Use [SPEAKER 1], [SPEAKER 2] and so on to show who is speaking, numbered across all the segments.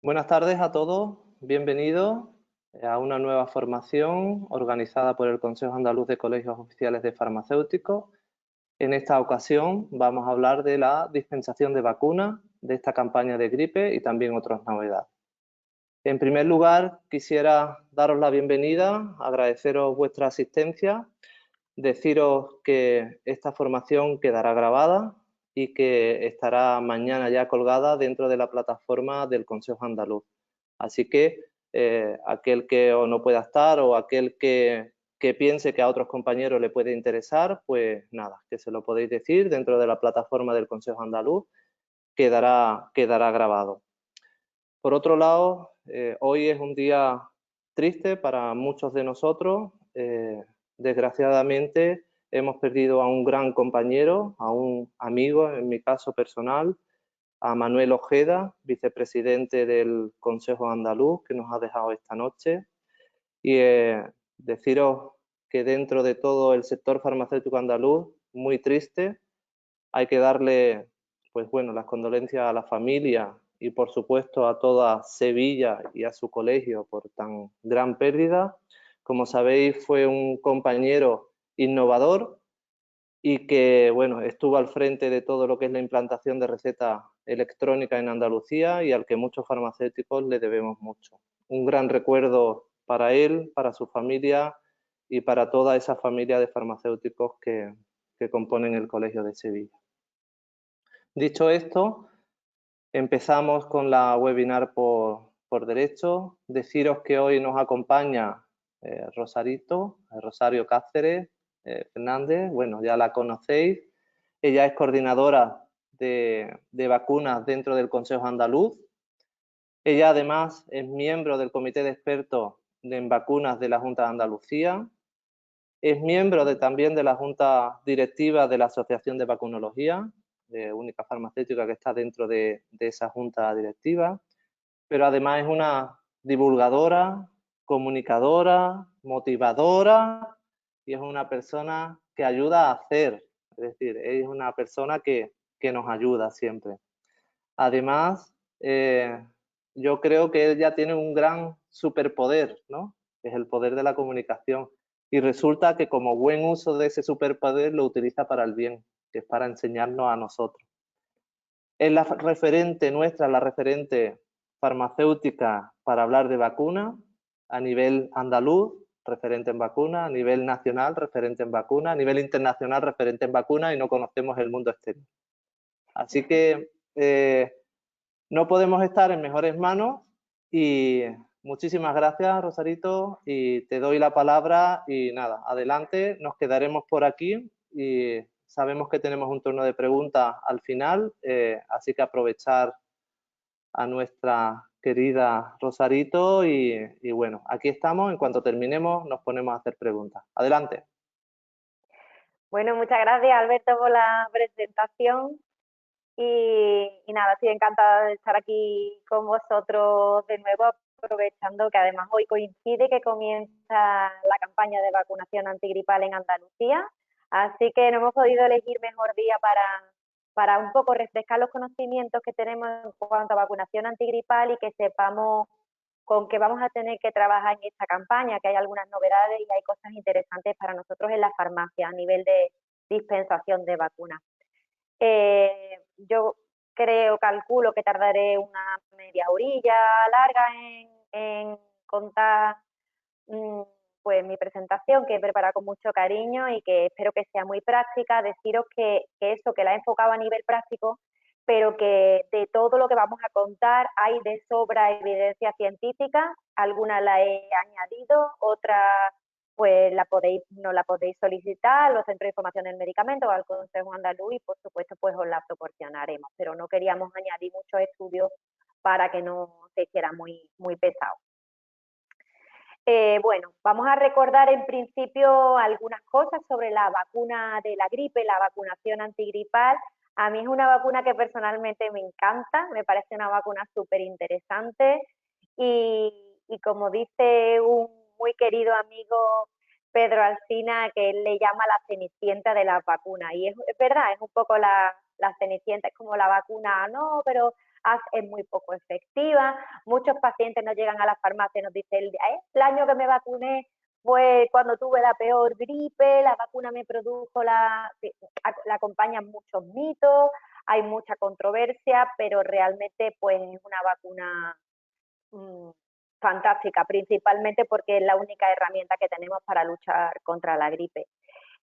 [SPEAKER 1] Buenas tardes a todos, bienvenidos a una nueva formación organizada por el Consejo Andaluz de Colegios Oficiales de Farmacéuticos. En esta ocasión vamos a hablar de la dispensación de vacunas de esta campaña de gripe y también otras novedades. En primer lugar, quisiera daros la bienvenida, agradeceros vuestra asistencia, deciros que esta formación quedará grabada y que estará mañana ya colgada dentro de la plataforma del Consejo Andaluz. Así que aquel que no pueda estar o aquel que piense que a otros compañeros le puede interesar, pues nada, que se lo podéis decir dentro de la plataforma del Consejo Andaluz, quedará grabado. Por otro lado, hoy es un día triste para muchos de nosotros. Desgraciadamente hemos perdido a un gran compañero, a un amigo, en mi caso personal, a Manuel Ojeda, vicepresidente del Consejo Andaluz, que nos ha dejado esta noche. Y deciros que dentro de todo el sector farmacéutico andaluz, muy triste, hay que darle, pues bueno, las condolencias a la familia y por supuesto a toda Sevilla y a su colegio por tan gran pérdida. Como sabéis, fue un compañero innovador y que, bueno, estuvo al frente de todo lo que es la implantación de receta electrónica en Andalucía y al que muchos farmacéuticos le debemos mucho. Un gran recuerdo para él, para su familia y para toda esa familia de farmacéuticos que componen el Colegio de Sevilla. Dicho esto, empezamos con la webinar por derecho. Deciros que hoy nos acompaña Rosario Cáceres Fernández. Bueno, ya la conocéis. Ella es coordinadora de vacunas dentro del Consejo Andaluz. Ella además es miembro del Comité de Expertos en Vacunas de la Junta de Andalucía. Es miembro también de la Junta Directiva de la Asociación de Vacunología, de única farmacéutica que está dentro de esa Junta Directiva, pero además es una divulgadora, comunicadora, motivadora y es una persona que ayuda a hacer, es decir, es una persona que nos ayuda siempre. Además, yo creo que ella tiene un gran superpoder, ¿no? Que es el poder de la comunicación. Y resulta que como buen uso de ese superpoder lo utiliza para el bien, que es para enseñarnos a nosotros. Es la referente nuestra, la referente farmacéutica para hablar de vacuna a nivel andaluz, referente en vacuna, a nivel nacional, referente en vacuna, a nivel internacional, referente en vacuna y no conocemos el mundo exterior. Así que no podemos estar en mejores manos y muchísimas gracias, Rosarito, y te doy la palabra y nada, adelante, nos quedaremos por aquí y sabemos que tenemos un turno de preguntas al final, así que aprovechar a nuestra querida Rosarito y bueno, aquí estamos, en cuanto terminemos nos ponemos a hacer preguntas. Adelante.
[SPEAKER 2] Bueno, muchas gracias Alberto por la presentación y nada, estoy encantada de estar aquí con vosotros de nuevo, aprovechando que además hoy coincide que comienza la campaña de vacunación antigripal en Andalucía, así que no hemos podido elegir mejor día para un poco refrescar los conocimientos que tenemos en cuanto a vacunación antigripal y que sepamos con qué vamos a tener que trabajar en esta campaña, que hay algunas novedades y hay cosas interesantes para nosotros en la farmacia a nivel de dispensación de vacunas. Yo calculo que tardaré una media horilla larga en contar pues mi presentación, que he preparado con mucho cariño y que espero que sea muy práctica. Deciros que eso, que la he enfocado a nivel práctico, pero que de todo lo que vamos a contar hay de sobra evidencia científica, algunas la he añadido, otras pues no la podéis solicitar, los centros de información del medicamento o al Consejo Andaluz y por supuesto pues os la proporcionaremos, pero no queríamos añadir muchos estudios para que no se hiciera muy pesado. Bueno, vamos a recordar en principio algunas cosas sobre la vacuna de la gripe, la vacunación antigripal. A mí es una vacuna que personalmente me encanta, me parece una vacuna súper interesante y como dice un muy querido amigo Pedro Alsina, que él le llama la cenicienta de las vacunas. Y es verdad, es un poco la cenicienta, es como la vacuna, no, pero es muy poco efectiva. Muchos pacientes nos llegan a la farmacia y nos dicen, el año que me vacuné fue cuando tuve la peor gripe, la vacuna me produjo la acompañan muchos mitos, hay mucha controversia, pero realmente pues es una vacuna fantástica, principalmente porque es la única herramienta que tenemos para luchar contra la gripe.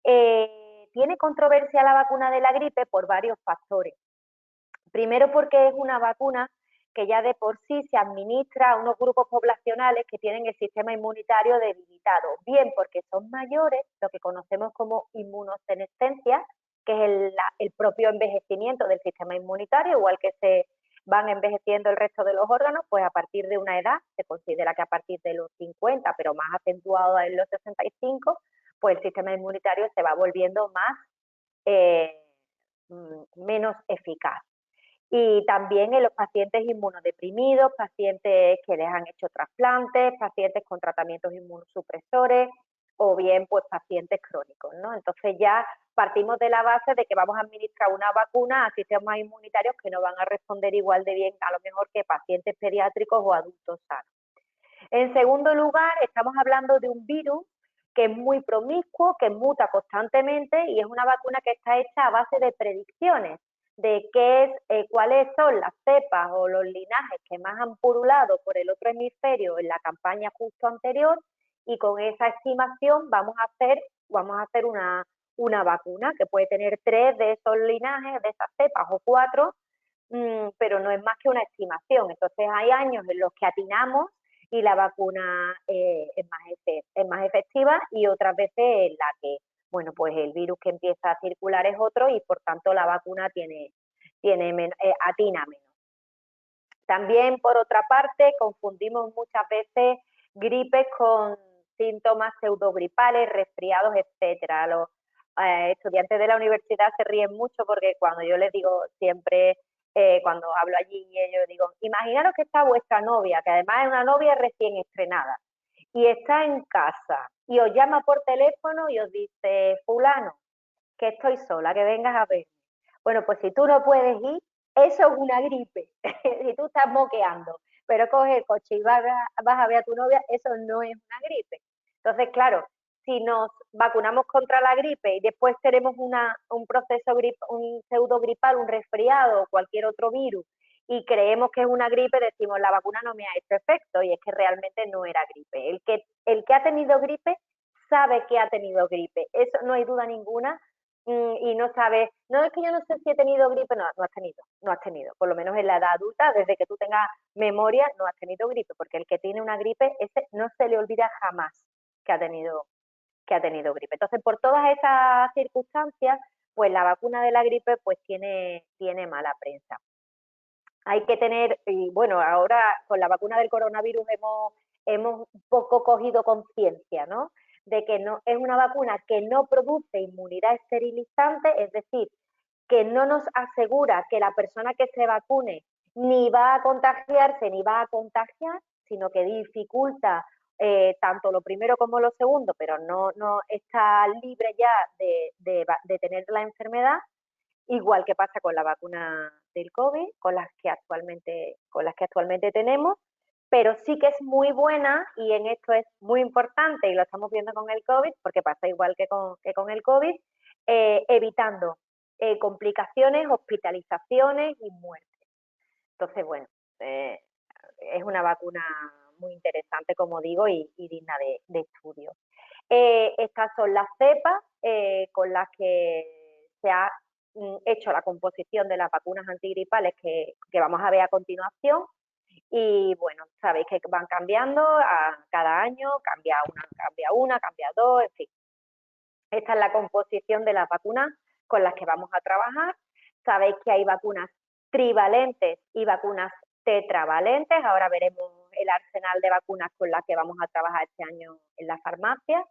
[SPEAKER 2] Tiene controversia la vacuna de la gripe por varios factores. Primero porque es una vacuna que ya de por sí se administra a unos grupos poblacionales que tienen el sistema inmunitario debilitado, bien porque son mayores, lo que conocemos como inmunosenescencia, que es el propio envejecimiento del sistema inmunitario, igual que se van envejeciendo el resto de los órganos, pues a partir de una edad, se considera que a partir de los 50, pero más acentuado en los 65, pues el sistema inmunitario se va volviendo menos eficaz. Y también en los pacientes inmunodeprimidos, pacientes que les han hecho trasplantes, pacientes con tratamientos inmunosupresores o bien pues pacientes crónicos, ¿no? Entonces ya partimos de la base de que vamos a administrar una vacuna a sistemas inmunitarios que no van a responder igual de bien a lo mejor que pacientes pediátricos o adultos sanos. En segundo lugar, estamos hablando de un virus que es muy promiscuo, que muta constantemente y es una vacuna que está hecha a base de predicciones de cuáles son las cepas o los linajes que más han purulado por el otro hemisferio en la campaña justo anterior y con esa estimación vamos a hacer una vacuna que puede tener 3 de esos linajes, de esas cepas o 4, pero no es más que una estimación. Entonces hay años en los que atinamos y la vacuna es más efectiva y otras veces en la que, bueno, pues el virus que empieza a circular es otro y por tanto la vacuna atina menos. También, por otra parte, confundimos muchas veces gripes con síntomas pseudogripales, resfriados, etcétera. Los estudiantes de la universidad se ríen mucho porque cuando yo les digo siempre, cuando hablo allí, yo digo, imaginaros que está vuestra novia, que además es una novia recién estrenada, y está en casa y os llama por teléfono y os dice, fulano, que estoy sola, que vengas a ver. Bueno, pues si tú no puedes ir, eso es una gripe. Si tú estás moqueando, pero coges el coche y vas a ver a tu novia, eso no es una gripe. Entonces, claro, si nos vacunamos contra la gripe y después tenemos un proceso un pseudogripal, un resfriado o cualquier otro virus y creemos que es una gripe, decimos la vacuna no me ha hecho efecto y es que realmente no era gripe. El que ha tenido gripe sabe que ha tenido gripe, eso no hay duda ninguna y no sabes, no es que yo no sé si he tenido gripe, no has tenido, por lo menos en la edad adulta, desde que tú tengas memoria, no has tenido gripe, porque el que tiene una gripe, ese no se le olvida jamás que ha tenido gripe. Entonces, por todas esas circunstancias, pues la vacuna de la gripe pues tiene mala prensa. Hay que tener, y bueno, ahora con la vacuna del coronavirus hemos un poco cogido conciencia, ¿no? De que no es una vacuna que no produce inmunidad esterilizante, es decir, que no nos asegura que la persona que se vacune ni va a contagiarse ni va a contagiar, sino que dificulta tanto lo primero como lo segundo, pero no está libre ya de tener la enfermedad, igual que pasa con la vacuna del COVID, con las que actualmente tenemos, pero sí que es muy buena y en esto es muy importante y lo estamos viendo con el COVID, porque pasa igual que con el COVID, evitando complicaciones, hospitalizaciones y muertes. Entonces, bueno, es una vacuna muy interesante, como digo, y digna de estudio. Estas son las cepas con las que se ha hecho la composición de las vacunas antigripales que vamos a ver a continuación. Y bueno, sabéis que van cambiando cada año, cambia una, cambia dos, en fin. Esta es la composición de las vacunas con las que vamos a trabajar. Sabéis que hay vacunas trivalentes y vacunas tetravalentes. Ahora veremos el arsenal de vacunas con las que vamos a trabajar este año en la farmacia.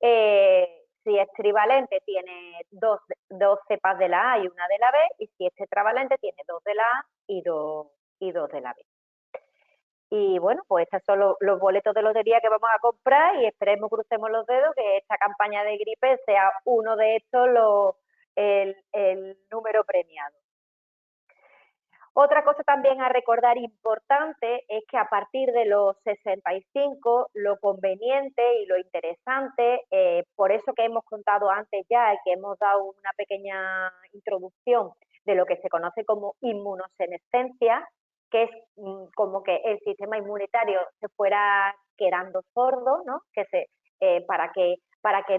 [SPEAKER 2] Si es trivalente, tiene dos cepas de la A y una de la B, y si es tetravalente, tiene 2 de la A y dos de la B. Y bueno, pues estos son los boletos de lotería que vamos a comprar y esperemos, crucemos los dedos, que esta campaña de gripe sea uno de estos el número premiado. Otra cosa también a recordar importante es que a partir de los 65 lo conveniente y lo interesante, por eso que hemos contado antes ya y que hemos dado una pequeña introducción de lo que se conoce como inmunosenescencia, que es como que el sistema inmunitario se fuera quedando sordo, ¿no? Para que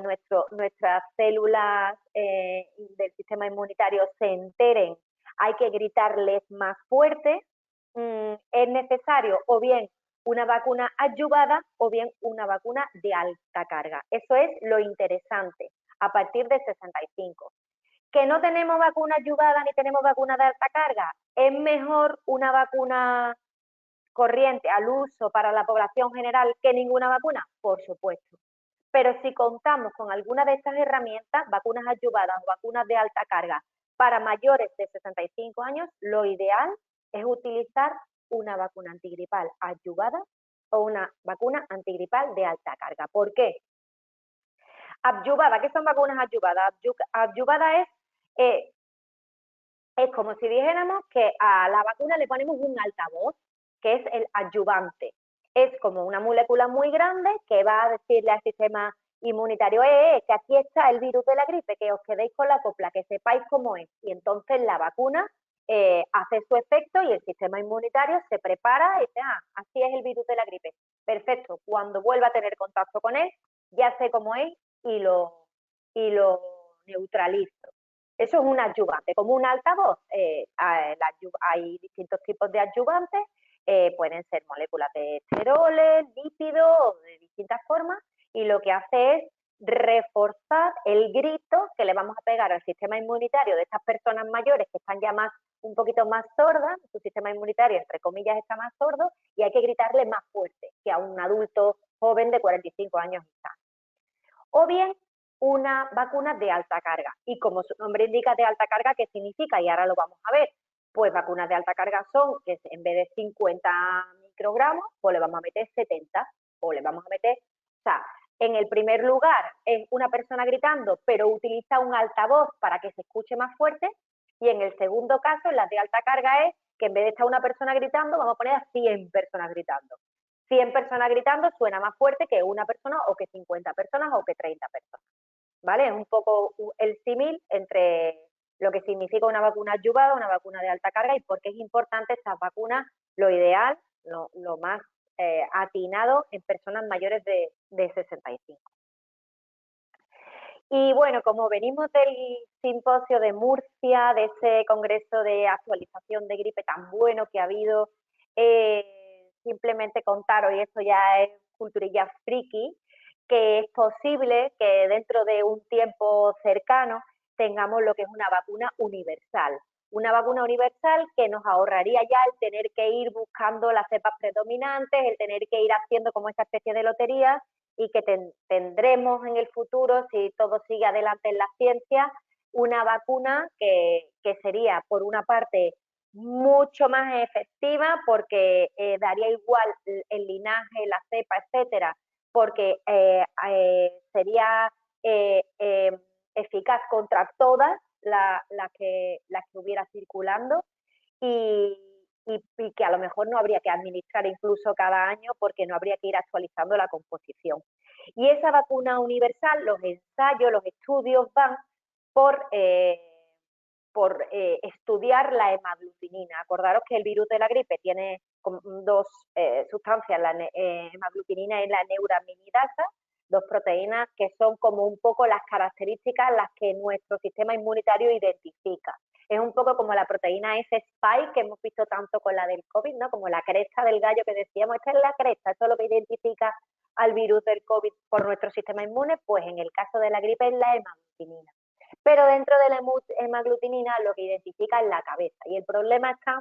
[SPEAKER 2] nuestras células del sistema inmunitario se enteren, hay que gritarles más fuerte. Es necesario o bien una vacuna adyuvada o bien una vacuna de alta carga. Eso es lo interesante a partir de 65. ¿Que no tenemos vacuna adyuvada ni tenemos vacuna de alta carga? ¿Es mejor una vacuna corriente al uso para la población general que ninguna vacuna? Por supuesto. Pero si contamos con alguna de estas herramientas, vacunas adyuvadas o vacunas de alta carga para mayores de 65 años, lo ideal es utilizar una vacuna antigripal adyuvada o una vacuna antigripal de alta carga. ¿Por qué? Adyuvada, ¿qué son vacunas adyuvadas? Adyuvada eh, es como si dijéramos que a la vacuna le ponemos un altavoz, que es el adyuvante. Es como una molécula muy grande que va a decirle al sistema inmunitario, que aquí está el virus de la gripe, que os quedéis con la copla, que sepáis cómo es. Y entonces la vacuna hace su efecto y el sistema inmunitario se prepara y dice, así es el virus de la gripe. Perfecto, cuando vuelva a tener contacto con él, ya sé cómo es y lo neutralizo. Eso es un adyuvante, como un altavoz. Hay distintos tipos de adyuvantes, pueden ser moléculas de esteroles, lípidos, de distintas formas, y lo que hace es reforzar el grito que le vamos a pegar al sistema inmunitario de estas personas mayores que están ya un poquito más sordas, su sistema inmunitario, entre comillas, está más sordo, y hay que gritarle más fuerte que a un adulto joven de 45 años y tal. O bien una vacuna de alta carga. Y como su nombre indica de alta carga, ¿qué significa? Y ahora lo vamos a ver. Pues vacunas de alta carga son que en vez de 50 microgramos, pues le vamos a meter 70 o le vamos a meter, o sea, en el primer lugar es una persona gritando, pero utiliza un altavoz para que se escuche más fuerte, y en el segundo caso, en las de alta carga, es que en vez de estar una persona gritando, vamos a poner a 100 personas gritando. 100 personas gritando suena más fuerte que una persona o que 50 personas o que 30 personas. ¿Vale? Es un poco el símil entre lo que significa una vacuna adyuvada, una vacuna de alta carga y por qué es importante estas vacunas, lo ideal, lo más atinado en personas mayores de 65. Y bueno, como venimos del simposio de Murcia, de ese congreso de actualización de gripe tan bueno que ha habido, simplemente contaros, y esto ya es culturilla friki, que es posible que dentro de un tiempo cercano tengamos lo que es una vacuna universal. Una vacuna universal que nos ahorraría ya el tener que ir buscando las cepas predominantes, el tener que ir haciendo como esta especie de lotería, y que tendremos en el futuro, si todo sigue adelante en la ciencia, una vacuna que sería, por una parte, mucho más efectiva porque daría igual el linaje, la cepa, etcétera, porque sería eficaz contra todas las que hubiera circulando, y, y que a lo mejor no habría que administrar incluso cada año porque no habría que ir actualizando la composición. Y esa vacuna universal, los ensayos, los estudios van por estudiar la hemaglutinina. Acordaros que el virus de la gripe tiene dos sustancias, la hemaglutinina y la neuraminidasa, dos proteínas que son como un poco las características las que nuestro sistema inmunitario identifica. Es un poco como la proteína S-Spike que hemos visto tanto con la del COVID, ¿no? Como la cresta del gallo que decíamos, esta es la cresta, esto es lo que identifica al virus del COVID por nuestro sistema inmune, pues en el caso de la gripe es la hemaglutinina. Pero dentro de la hemaglutinina lo que identifica es la cabeza, y el problema está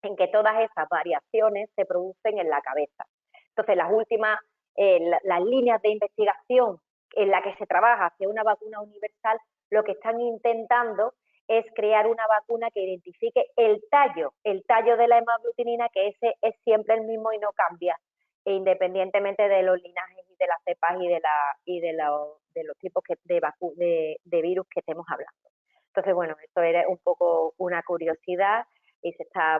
[SPEAKER 2] en que todas esas variaciones se producen en la cabeza. Entonces, las últimas, las líneas de investigación en la que se trabaja hacia una vacuna universal, lo que están intentando es crear una vacuna que identifique el tallo de la hemaglutinina, que ese es siempre el mismo y no cambia, independientemente de los linajes y de las cepas y de los tipos de virus que estemos hablando. Entonces, bueno, esto era un poco una curiosidad y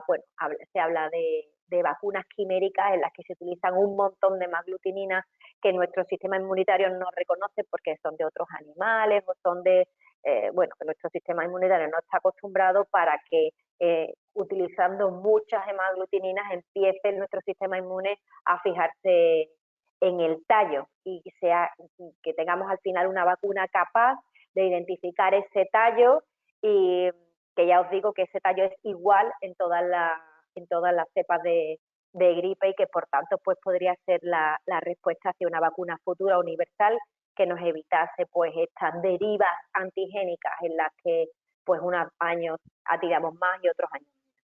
[SPEAKER 2] bueno, se habla de vacunas quiméricas en las que se utilizan un montón de maglutininas que nuestro sistema inmunitario no reconoce porque son de otros animales o son bueno, que nuestro sistema inmunitario no está acostumbrado, para que utilizando muchas hemaglutininas empiece nuestro sistema inmune a fijarse en el tallo y que tengamos al final una vacuna capaz de identificar ese tallo, y que ya os digo que ese tallo es igual en todas las cepas de gripe, y que por tanto pues podría ser la respuesta hacia una vacuna futura universal que nos evitase pues estas derivas antigénicas en las que pues unos años atiramos más y otros años menos.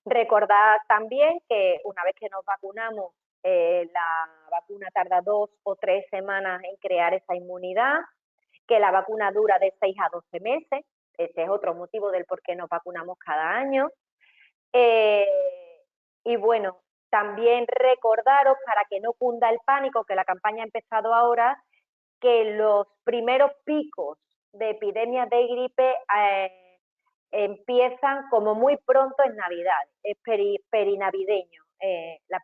[SPEAKER 2] Recordad también que una vez que nos vacunamos, la vacuna tarda 2 o 3 semanas en crear esa inmunidad, que la vacuna dura de 6 a 12 meses, ese es otro motivo del por qué nos vacunamos cada año. Y bueno, también recordaros, para que no cunda el pánico, que la campaña ha empezado ahora, que los primeros picos de epidemias de gripe empiezan como muy pronto en Navidad, es perinavideño, la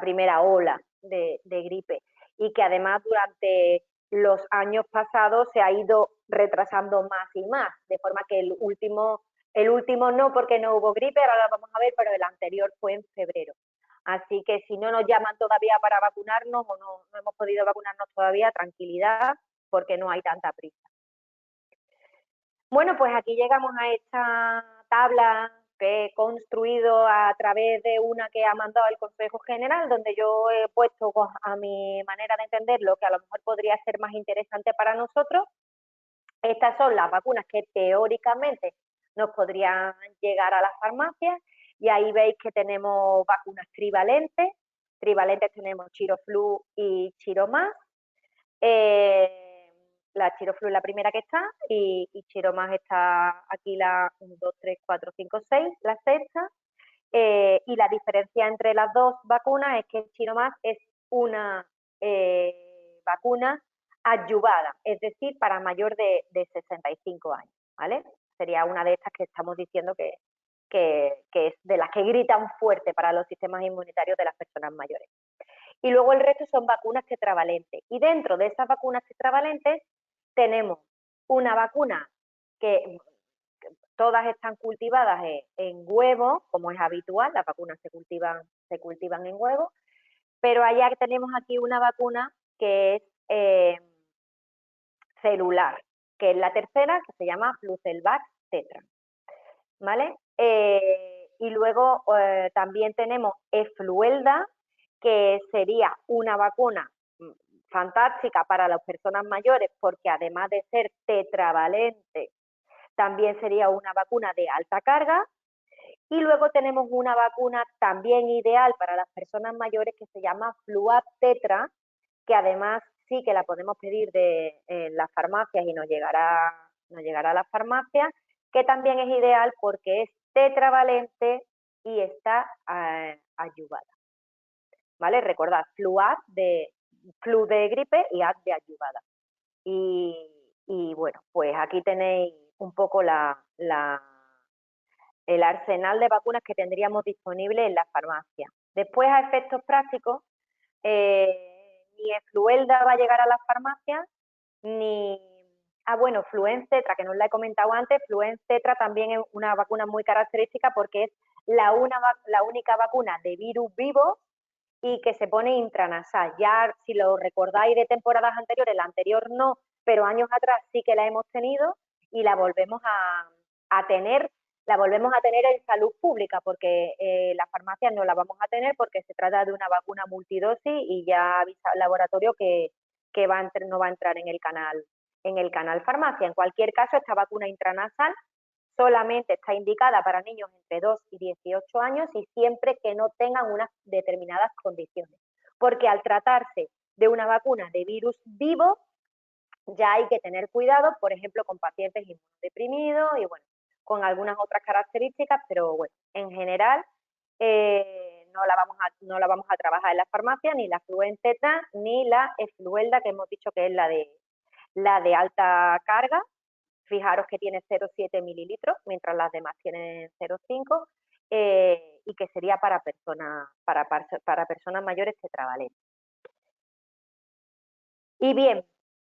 [SPEAKER 2] primera ola de gripe, y que además durante los años pasados se ha ido retrasando más y más, de forma que el último no, porque no hubo gripe, ahora lo vamos a ver, pero el anterior fue en febrero. Así que si no nos llaman todavía para vacunarnos o no hemos podido vacunarnos todavía, tranquilidad, porque no hay tanta prisa. Bueno, pues aquí llegamos a esta tabla que he construido a través de una que ha mandado el Consejo General, donde yo he puesto a mi manera de entender lo que a lo mejor podría ser más interesante para nosotros. Estas son las vacunas que teóricamente nos podrían llegar a las farmacias, y ahí veis que tenemos vacunas trivalentes. Trivalentes tenemos Chiroflu y Chiromás. La Chiroflu es la primera que está, y Chiromás está aquí la 1, 2, 3, 4, 5, 6, la sexta. Y la diferencia entre las dos vacunas es que Chiromás es una vacuna adyuvada, es decir, para mayor de 65 años, ¿vale? Sería una de estas que estamos diciendo que es de las que gritan fuerte para los sistemas inmunitarios de las personas mayores. Y luego el resto son vacunas tetravalentes. Y dentro de esas vacunas tetravalentes tenemos una vacuna que todas están cultivadas en huevo, como es habitual, las vacunas se cultivan en huevo, pero allá tenemos aquí una vacuna que es celular, que es la tercera, que se llama Flucelvax Tetra, ¿vale? Y luego también tenemos Efluelda, que sería una vacuna fantástica para las personas mayores, porque además de ser tetravalente, también sería una vacuna de alta carga. Y luego tenemos una vacuna también ideal para las personas mayores que se llama Fluad Tetra, que además sí que la podemos pedir en las farmacias y nos llegará a las farmacias, que también es ideal porque es tetravalente y está adyuvada. ¿Vale? Recordad, flu de gripe y ad de adyuvada. Y bueno, pues aquí tenéis un poco el arsenal de vacunas que tendríamos disponible en las farmacias. Después, a efectos prácticos, ni Efluelda va a llegar a las farmacias, ni... bueno, Fluencetra, que no os la he comentado antes. Fluencetra también es una vacuna muy característica porque es la única vacuna de virus vivo y que se pone intranasal. Ya, si lo recordáis de temporadas anteriores, la anterior no, pero años atrás sí que la hemos tenido, y la volvemos a tener en salud pública, porque las farmacias no la vamos a tener porque se trata de una vacuna multidosis, y ya ha avisado el laboratorio que no va a entrar en el canal farmacia. En cualquier caso, esta vacuna intranasal solamente está indicada para niños entre 2 y 18 años, y siempre que no tengan unas determinadas condiciones, porque al tratarse de una vacuna de virus vivo ya hay que tener cuidado, por ejemplo, con pacientes inmunodeprimidos y bueno, con algunas otras características, pero bueno, en general no la vamos a trabajar en la farmacia, ni la Fluencetra ni la Efluelda, que hemos dicho que es la de alta carga. fijaros que tiene 0,7 mililitros, mientras las demás tienen 0,5, y que sería para personas mayores tetravalentes. Y bien,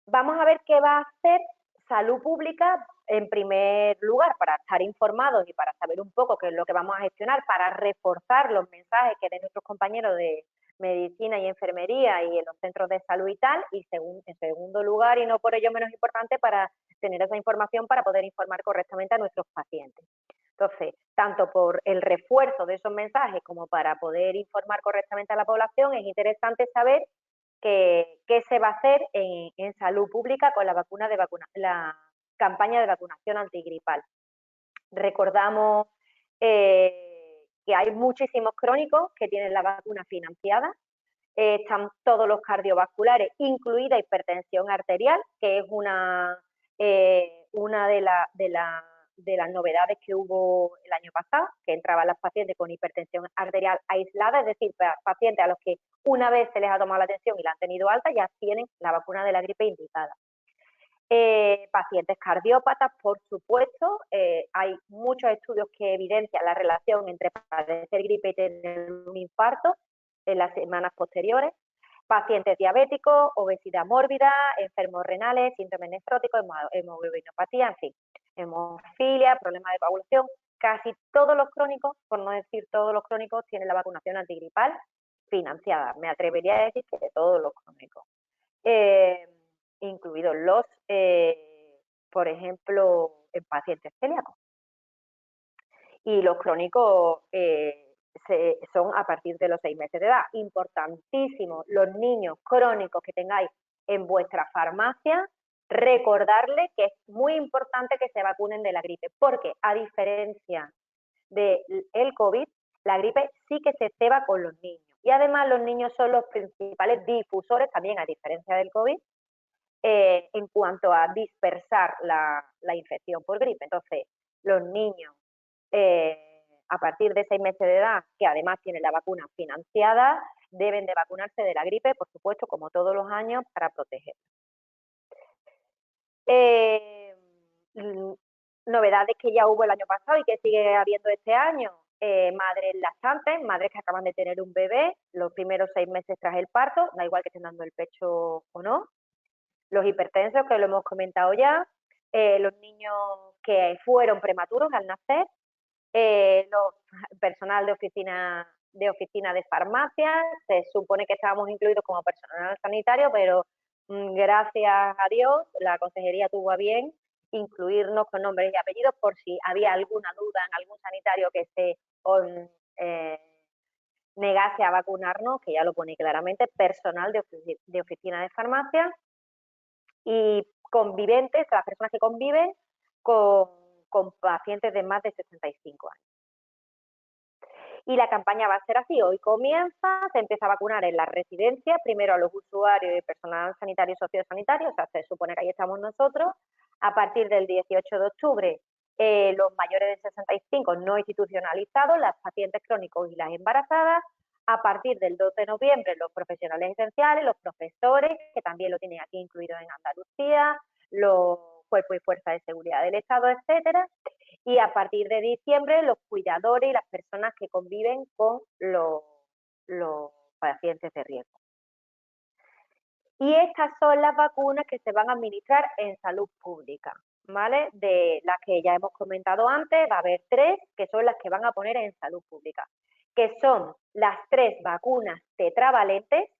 [SPEAKER 2] vamos a ver qué va a hacer Salud Pública en primer lugar, para estar informados y para saber un poco qué es lo que vamos a gestionar, para reforzar los mensajes que den nuestros compañeros de medicina y enfermería y en los centros de salud y tal, y en segundo lugar, y no por ello menos importante, para tener esa información para poder informar correctamente a nuestros pacientes. Entonces, tanto por el refuerzo de esos mensajes como para poder informar correctamente a la población, es interesante saber qué se va a hacer en salud pública con la campaña de vacunación antigripal. Recordamos que hay muchísimos crónicos que tienen la vacuna financiada, están todos los cardiovasculares, incluida hipertensión arterial, que es una de las novedades que hubo el año pasado, que entraban las pacientes con hipertensión arterial aislada, es decir, pacientes a los que una vez se les ha tomado la atención y la han tenido alta, ya tienen la vacuna de la gripe indicada. Pacientes cardiópatas, por supuesto, hay muchos estudios que evidencian la relación entre padecer gripe y tener un infarto en las semanas posteriores. Pacientes diabéticos, obesidad mórbida, enfermos renales, síndrome nefrótico, hemoglobinopatía, en fin, hemofilia, problemas de coagulación. Casi todos los crónicos, por no decir todos los crónicos, tienen la vacunación antigripal financiada. Me atrevería a decir que todos los crónicos. Incluidos los, por ejemplo, en pacientes celíacos. Y los crónicos son a partir de los 6 meses de edad. Importantísimo, los niños crónicos que tengáis en vuestra farmacia, recordarles que es muy importante que se vacunen de la gripe, porque a diferencia del COVID, la gripe sí que se ceba con los niños. Y además los niños son los principales difusores, también a diferencia del COVID, en cuanto a dispersar la infección por gripe. Entonces, los niños a partir de 6 meses de edad, que además tienen la vacuna financiada, deben de vacunarse de la gripe, por supuesto, como todos los años, para proteger. Novedades que ya hubo el año pasado y que sigue habiendo este año. Madres lactantes, madres que acaban de tener un bebé, los primeros 6 meses tras el parto, da igual que estén dando el pecho o no. Los hipertensos, que lo hemos comentado ya, los niños que fueron prematuros al nacer, los personal de oficina de farmacia, se supone que estábamos incluidos como personal sanitario, pero gracias a Dios la consejería tuvo a bien incluirnos con nombres y apellidos por si había alguna duda en algún sanitario que se negase a vacunarnos, que ya lo pone claramente, personal de oficina de farmacia y conviventes, las personas que conviven con pacientes de más de 65 años. Y la campaña va a ser así, hoy comienza, se empieza a vacunar en las residencias, primero a los usuarios y personal sanitario y sociosanitario, o sea, se supone que ahí estamos nosotros. A partir del 18 de octubre, los mayores de 65 no institucionalizados, las pacientes crónicos y las embarazadas. A partir del 2 de noviembre, los profesionales esenciales, los profesores, que también lo tienen aquí incluido en Andalucía, los cuerpos y fuerzas de seguridad del Estado, etcétera. Y a partir de diciembre, los cuidadores y las personas que conviven con los pacientes de riesgo. Y estas son las vacunas que se van a administrar en salud pública, ¿vale? De las que ya hemos comentado antes, va a haber 3 que son las que van a poner en salud pública, que son las 3 vacunas tetravalentes,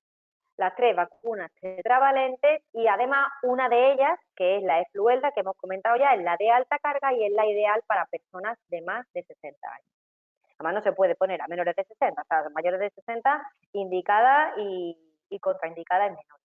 [SPEAKER 2] y además una de ellas, que es la Efluelda, que hemos comentado ya, es la de alta carga y es la ideal para personas de más de 60 años. Además no se puede poner a menores de 60, o sea, mayores de 60, indicada y contraindicada en menores.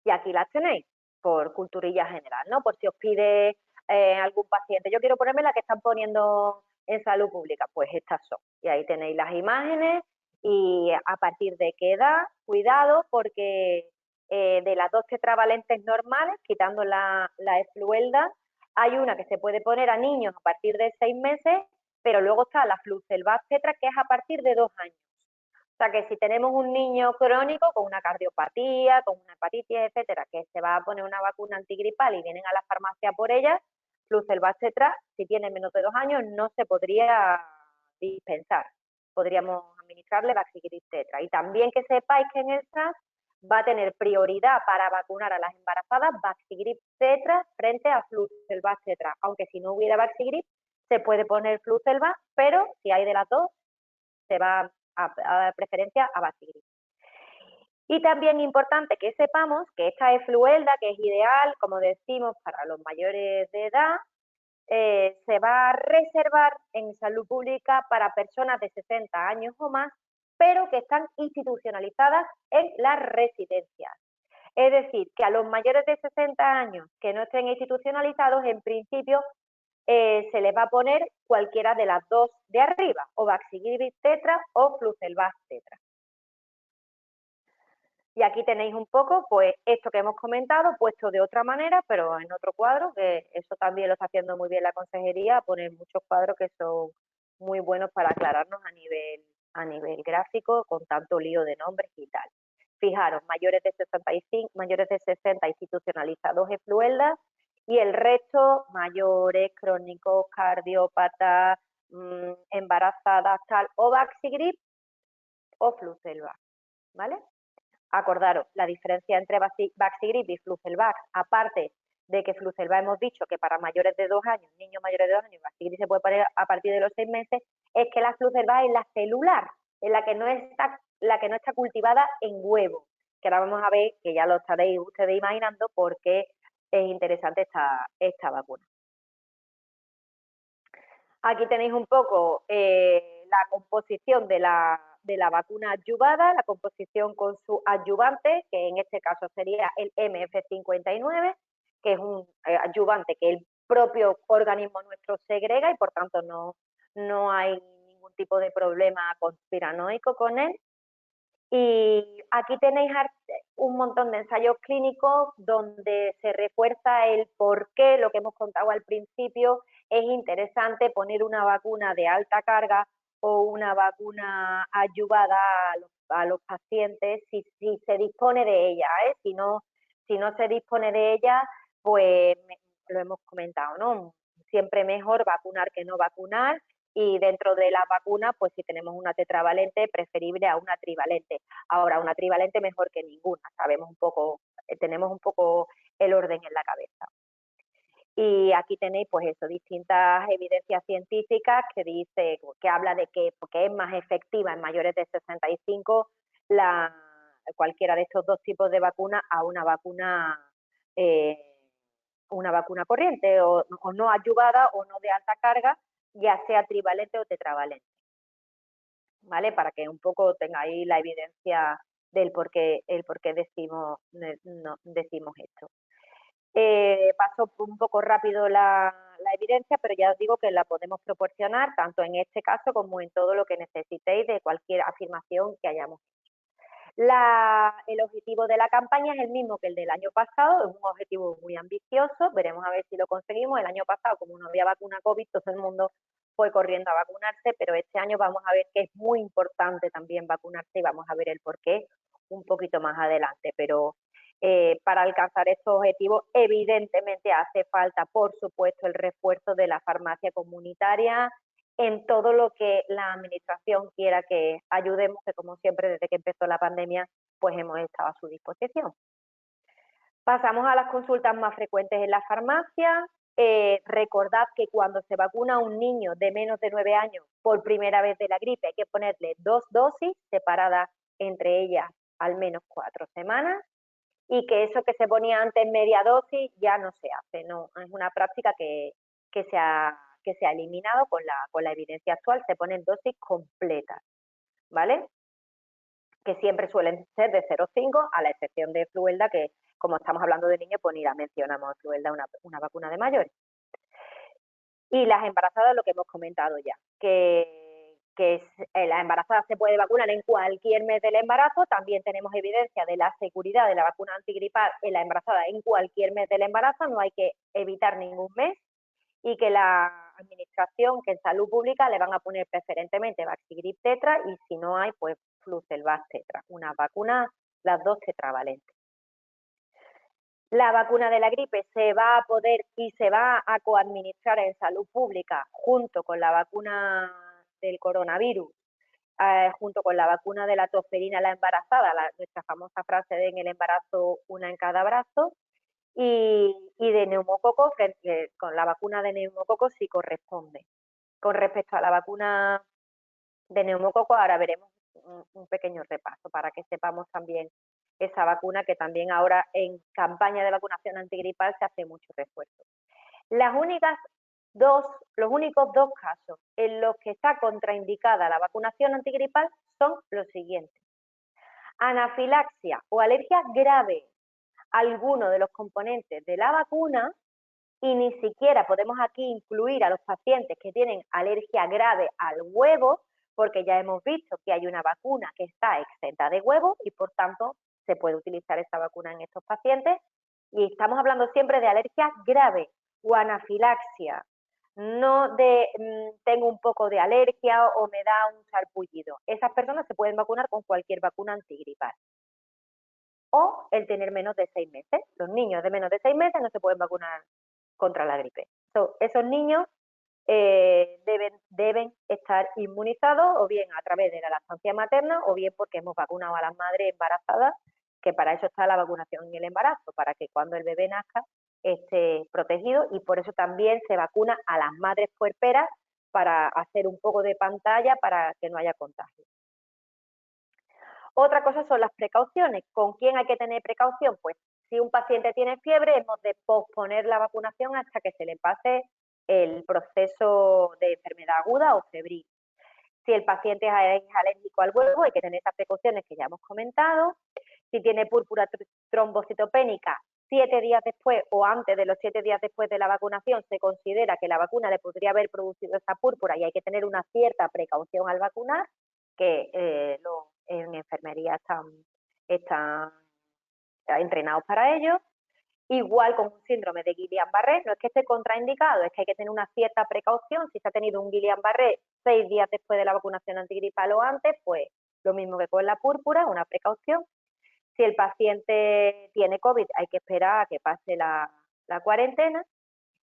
[SPEAKER 2] Y aquí las tenéis, por culturilla general, ¿no? Por si os pide algún paciente, yo quiero ponerme la que están poniendo en salud pública, pues estas son. Y ahí tenéis las imágenes y a partir de qué edad, cuidado, porque de las 2 tetravalentes normales, quitando la Efluelda, hay una que se puede poner a niños a partir de 6 meses, pero luego está la Flucelvax Tetra, que es a partir de 2 años. O sea que si tenemos un niño crónico con una cardiopatía, con una hepatitis, etcétera, que se va a poner una vacuna antigripal y vienen a la farmacia por ella, Flucelvax Tetra, si tiene menos de 2 años, no se podría dispensar. Podríamos administrarle Vaxigrid Tetra. Y también que sepáis que en el SAS va a tener prioridad para vacunar a las embarazadas Vaxigrid Tetra frente a Flucelvax Tetra. Aunque si no hubiera Vaxigrid, se puede poner Flucelvax, pero si hay de las dos, se va a dar preferencia a Vaxigrid. Y también importante que sepamos que esta Efluelda, que es ideal, como decimos, para los mayores de edad, se va a reservar en salud pública para personas de 60 años o más, pero que están institucionalizadas en las residencias. Es decir, que a los mayores de 60 años que no estén institucionalizados, en principio se les va a poner cualquiera de las dos de arriba, o Vaxigrid Tetra o Flucelvax Tetra. Y aquí tenéis un poco, pues, esto que hemos comentado, puesto de otra manera, pero en otro cuadro, que eso también lo está haciendo muy bien la consejería, poner muchos cuadros que son muy buenos para aclararnos a nivel gráfico, con tanto lío de nombres y tal. Fijaros, mayores de 65, mayores de 60 institucionalizados Efluelda, y el resto, mayores, crónicos, cardiópatas, embarazadas, tal, o Vaxigrid o Flucelvax, ¿vale? Acordaros, la diferencia entre Vaxigrid y Flucelvax, aparte de que Flucelvax hemos dicho que para mayores de 2 años, niños mayores de 2 años, Vaxigrid se puede poner a partir de los 6 meses, es que la Flucelvax es la celular, en la que no está cultivada en huevo, que ahora vamos a ver, que ya lo estaréis ustedes imaginando, por qué es interesante esta vacuna. Aquí tenéis un poco la composición de la vacuna adyuvada, la composición con su adyuvante, que en este caso sería el MF59, que es un adyuvante que el propio organismo nuestro segrega y por tanto no hay ningún tipo de problema conspiranoico con él. Y aquí tenéis un montón de ensayos clínicos donde se refuerza el por qué, lo que hemos contado al principio, es interesante poner una vacuna de alta carga o una vacuna adyuvada a los pacientes si se dispone de ella, si no se dispone de ella, pues lo hemos comentado, ¿no? Siempre mejor vacunar que no vacunar, y dentro de la vacuna, pues si tenemos una tetravalente, preferible a una trivalente. Ahora, una trivalente mejor que ninguna, sabemos un poco, tenemos un poco el orden en la cabeza. Y aquí tenéis, pues eso, distintas evidencias científicas que habla de que es más efectiva en mayores de 65 cualquiera de estos dos tipos de vacuna a una vacuna corriente o no adyuvada o no de alta carga, ya sea trivalente o tetravalente, ¿vale? Para que un poco tengáis la evidencia del por qué decimos esto. Paso un poco rápido la evidencia, pero ya os digo que la podemos proporcionar tanto en este caso como en todo lo que necesitéis de cualquier afirmación que hayamos hecho. El objetivo de la campaña es el mismo que el del año pasado, es un objetivo muy ambicioso, veremos a ver si lo conseguimos. El año pasado, como no había vacuna COVID, todo el mundo fue corriendo a vacunarse, pero este año vamos a ver que es muy importante también vacunarse y vamos a ver el porqué un poquito más adelante, pero para alcanzar estos objetivos evidentemente hace falta, por supuesto, el refuerzo de la farmacia comunitaria en todo lo que la administración quiera que ayudemos, que como siempre desde que empezó la pandemia pues hemos estado a su disposición. Pasamos a las consultas más frecuentes en la farmacia. Recordad que cuando se vacuna a un niño de menos de 9 años por primera vez de la gripe hay que ponerle 2 dosis separadas entre ellas al menos 4 semanas, y que eso que se ponía antes media dosis ya no se hace, no es una práctica que se ha eliminado con la evidencia actual, se ponen dosis completas, ¿vale? Que siempre suelen ser de 0,5, a la excepción de Fluelda, que como estamos hablando de niños, pues ni la mencionamos, Fluelda, una vacuna de mayores. Y las embarazadas, lo que hemos comentado ya, que la embarazada se puede vacunar en cualquier mes del embarazo. También tenemos evidencia de la seguridad de la vacuna antigripal en la embarazada en cualquier mes del embarazo, no hay que evitar ningún mes, y que la administración que en salud pública le van a poner preferentemente Vaxigrip tetra y si no hay, pues Flucelvax tetra, unas vacunas, las dos tetravalentes. La vacuna de la gripe se va a poder y se va a coadministrar en salud pública junto con la vacuna del coronavirus, junto con la vacuna de la tosferina a la embarazada, nuestra famosa frase de en el embarazo una en cada brazo, y de neumococo, con la vacuna de neumococo sí corresponde. Con respecto a la vacuna de neumococo, ahora veremos un pequeño repaso para que sepamos también esa vacuna que también ahora en campaña de vacunación antigripal se hace mucho refuerzo. Los únicos dos casos en los que está contraindicada la vacunación antigripal son los siguientes. Anafilaxia o alergia grave a alguno de los componentes de la vacuna, y ni siquiera podemos aquí incluir a los pacientes que tienen alergia grave al huevo, porque ya hemos visto que hay una vacuna que está exenta de huevo y por tanto se puede utilizar esta vacuna en estos pacientes. Y estamos hablando siempre de alergia grave o anafilaxia, no de tengo un poco de alergia o me da un sarpullido. Esas personas se pueden vacunar con cualquier vacuna antigripal. O el tener menos de 6 meses. Los niños de menos de 6 meses no se pueden vacunar contra la gripe. Esos niños deben estar inmunizados o bien a través de la lactancia materna o bien porque hemos vacunado a las madres embarazadas, que para eso está la vacunación en el embarazo, para que cuando el bebé nazca esté protegido, y por eso también se vacuna a las madres puerperas para hacer un poco de pantalla para que no haya contagio. Otra cosa son las precauciones. ¿Con quién hay que tener precaución? Pues si un paciente tiene fiebre, hemos de posponer la vacunación hasta que se le pase el proceso de enfermedad aguda o febril. Si el paciente es alérgico al huevo, hay que tener esas precauciones que ya hemos comentado. Si tiene púrpura trombocitopénica, 7 días después o antes de los 7 días después de la vacunación, se considera que la vacuna le podría haber producido esa púrpura y hay que tener una cierta precaución al vacunar, que en enfermería están entrenados para ello. Igual con un síndrome de Guillain-Barré, no es que esté contraindicado, es que hay que tener una cierta precaución. Si se ha tenido un Guillain-Barré 6 días después de la vacunación antigripal o antes, pues lo mismo que con la púrpura, una precaución. Si el paciente tiene COVID, hay que esperar a que pase la cuarentena.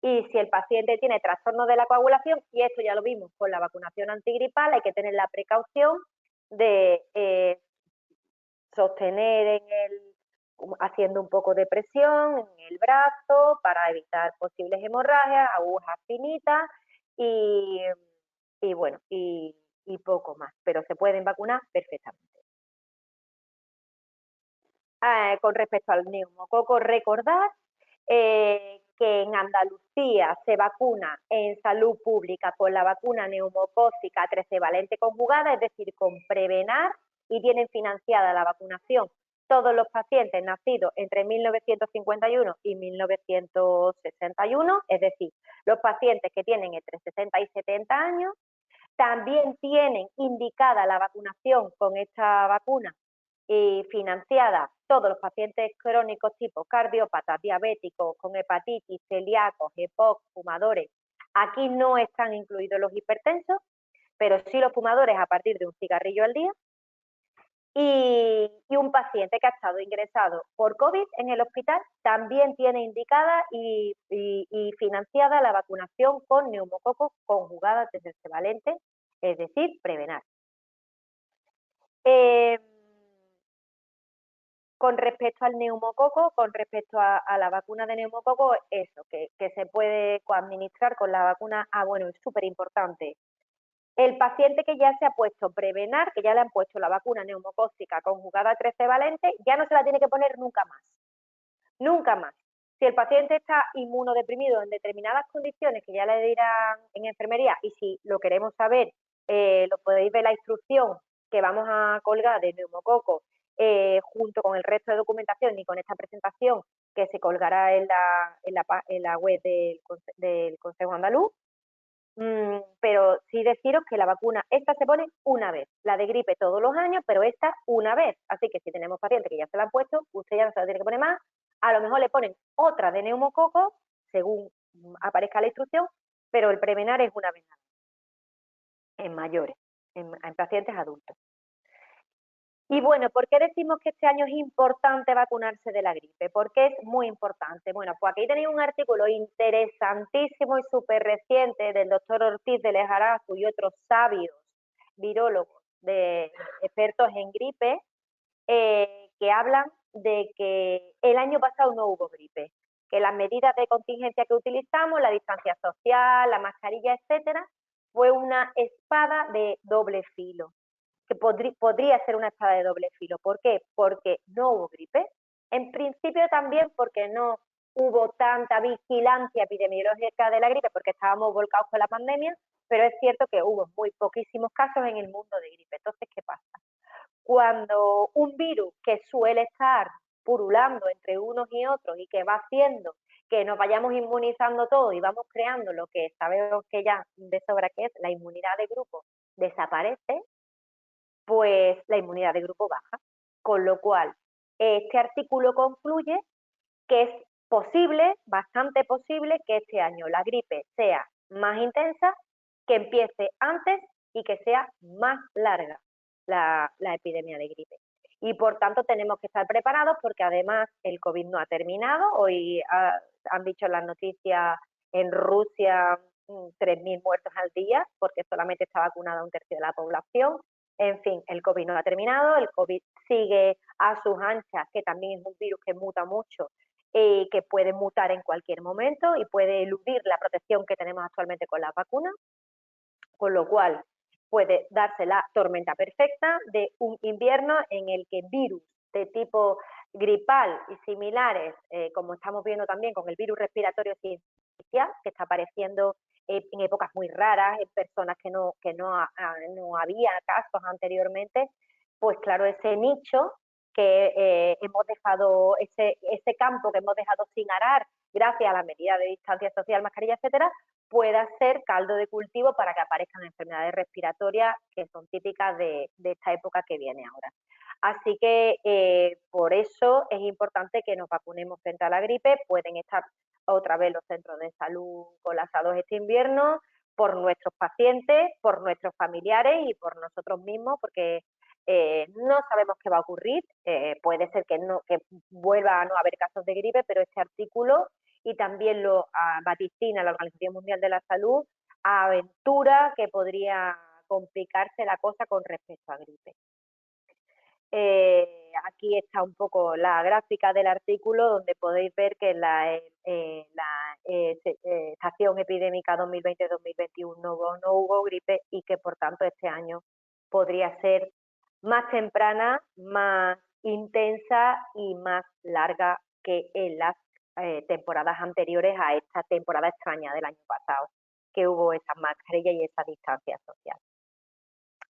[SPEAKER 2] Y si el paciente tiene trastorno de la coagulación, y esto ya lo vimos con la vacunación antigripal, hay que tener la precaución de sostener haciendo un poco de presión en el brazo para evitar posibles hemorragias, agujas finitas y bueno, y poco más, pero se pueden vacunar perfectamente. Con respecto al neumococo, recordad que en Andalucía se vacuna en salud pública con la vacuna neumocócica trivalente conjugada, es decir, con Prevenar, y tienen financiada la vacunación todos los pacientes nacidos entre 1951 y 1961, es decir, los pacientes que tienen entre 60 y 70 años. También tienen indicada la vacunación con esta vacuna y financiada todos los pacientes crónicos tipo cardiópatas, diabéticos, con hepatitis, celíacos, EPOC, fumadores. Aquí no están incluidos los hipertensos, pero sí los fumadores a partir de un cigarrillo al día. Y un paciente que ha estado ingresado por COVID en el hospital también tiene indicada y financiada la vacunación con neumococo conjugada tetravalente, es decir, Prevenar. Con respecto al neumococo, con respecto a la vacuna de neumococo, eso, que se puede coadministrar con la vacuna. Bueno, es súper importante. El paciente que ya se ha puesto Prevenar, que ya le han puesto la vacuna neumocócica conjugada trivalente, ya no se la tiene que poner nunca más. Nunca más. Si el paciente está inmunodeprimido en determinadas condiciones, que ya le dirán en enfermería, y si lo queremos saber, lo podéis ver la instrucción que vamos a colgar de neumococo junto con el resto de documentación y con esta presentación que se colgará en la web del Consejo Andaluz. Pero sí deciros que la vacuna, esta se pone una vez, la de gripe todos los años, pero esta una vez. Así que si tenemos pacientes que ya se la han puesto, usted ya no se la tiene que poner más. A lo mejor le ponen otra de neumococo, según aparezca la instrucción, pero el Prevenar es una vez en mayores, en pacientes adultos. Y bueno, ¿por qué decimos que este año es importante vacunarse de la gripe? ¿Por qué es muy importante? Bueno, pues aquí tenéis un artículo interesantísimo y súper reciente del doctor Ortiz de Lejarazu y otros sabios virólogos expertos en gripe, que hablan de que el año pasado no hubo gripe, que las medidas de contingencia que utilizamos, la distancia social, la mascarilla, etcétera, fue una espada de doble filo, que podría ser una espada de doble filo. ¿Por qué? Porque no hubo gripe. En principio también porque no hubo tanta vigilancia epidemiológica de la gripe, porque estábamos volcados con la pandemia, pero es cierto que hubo muy poquísimos casos en el mundo de gripe. Entonces, ¿qué pasa? Cuando un virus que suele estar purulando entre unos y otros y que va haciendo que nos vayamos inmunizando todos y vamos creando lo que sabemos que ya de sobra que es la inmunidad de grupo, desaparece, pues la inmunidad de grupo baja. Con lo cual, este artículo concluye que es posible, bastante posible, que este año la gripe sea más intensa, que empiece antes y que sea más larga la epidemia de gripe. Y por tanto tenemos que estar preparados porque además el COVID no ha terminado. Hoy han dicho en las noticias en Rusia 3.000 muertos al día porque solamente está vacunada un tercio de la población. En fin, el COVID no ha terminado, el COVID sigue a sus anchas, que también es un virus que muta mucho, que puede mutar en cualquier momento y puede eludir la protección que tenemos actualmente con las vacunas, con lo cual puede darse la tormenta perfecta de un invierno en el que virus de tipo gripal y similares, como estamos viendo también con el virus respiratorio sincicial, que está apareciendo en épocas muy raras, en personas que no había casos anteriormente, pues claro, ese nicho que hemos dejado, ese campo que hemos dejado sin arar gracias a las medidas de distancia social, mascarilla, etcétera, pueda ser caldo de cultivo para que aparezcan enfermedades respiratorias que son típicas de esta época que viene ahora. Así que por eso es importante que nos vacunemos frente a la gripe. Pueden estar otra vez los centros de salud colapsados este invierno por nuestros pacientes, por nuestros familiares y por nosotros mismos, porque no sabemos qué va a ocurrir. Puede ser que vuelva a no haber casos de gripe, pero este artículo y también lo vaticina la Organización Mundial de la Salud, aventura que podría complicarse la cosa con respecto a gripe. Aquí está un poco la gráfica del artículo donde podéis ver que la estación epidémica 2020-2021 no hubo gripe y que por tanto este año podría ser más temprana, más intensa y más larga que en las temporadas anteriores a esta temporada extraña del año pasado, que hubo esa mascarilla y esa distancia social.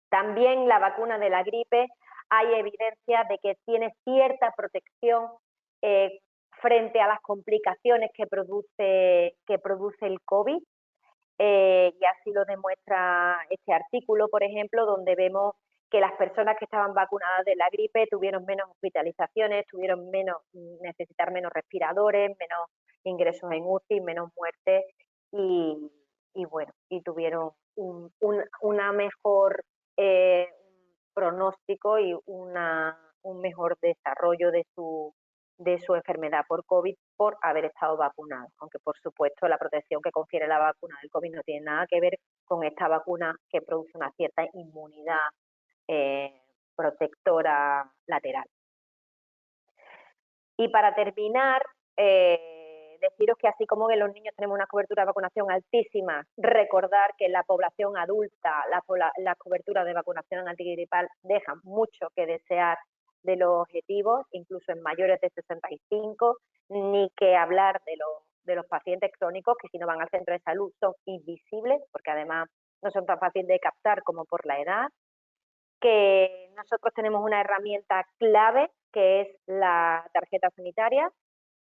[SPEAKER 2] También la vacuna de la gripe, hay evidencia de que tiene cierta protección frente a las complicaciones que produce el COVID, y así lo demuestra este artículo, por ejemplo, donde vemos que las personas que estaban vacunadas de la gripe tuvieron menos hospitalizaciones, necesitar menos respiradores, menos ingresos en UCI, menos muertes y bueno, y tuvieron una mejor pronóstico y un mejor desarrollo de su enfermedad por COVID por haber estado vacunado, aunque por supuesto la protección que confiere la vacuna del COVID no tiene nada que ver con esta vacuna que produce una cierta inmunidad protectora lateral. Y para terminar, deciros que así como en los niños tenemos una cobertura de vacunación altísima, recordar que en la población adulta las coberturas de vacunación antigripal dejan mucho que desear de los objetivos, incluso en mayores de 65, ni que hablar de los pacientes crónicos que si no van al centro de salud son invisibles, porque además no son tan fáciles de captar como por la edad, que nosotros tenemos una herramienta clave que es la tarjeta sanitaria.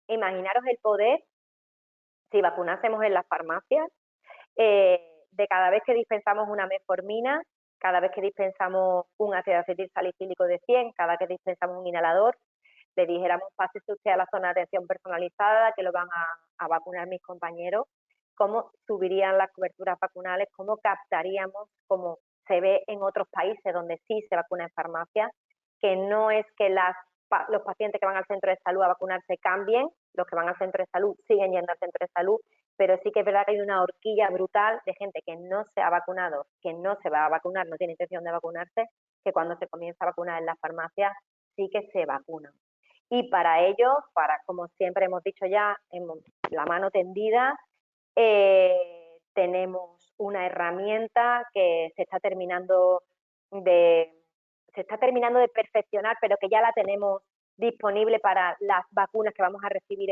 [SPEAKER 2] Imaginaros el poder, si vacunásemos en las farmacias, de cada vez que dispensamos una metformina, cada vez que dispensamos un ácido acetil salicílico de 100, cada vez que dispensamos un inhalador, le dijéramos, pásese usted a la zona de atención personalizada, que lo van a vacunar mis compañeros, cómo subirían las coberturas vacunales, cómo captaríamos, como se ve en otros países donde sí se vacuna en farmacia, que no es que los pacientes que van al centro de salud a vacunarse cambien, los que van al centro de salud siguen yendo al centro de salud, pero sí que es verdad que hay una horquilla brutal de gente que no se ha vacunado, que no se va a vacunar, no tiene intención de vacunarse, que cuando se comienza a vacunar en las farmacias sí que se vacunan. Y para ello, como siempre hemos dicho ya, la mano tendida, tenemos una herramienta que se está terminando de perfeccionar, pero que ya la tenemos disponible para las vacunas que vamos a recibir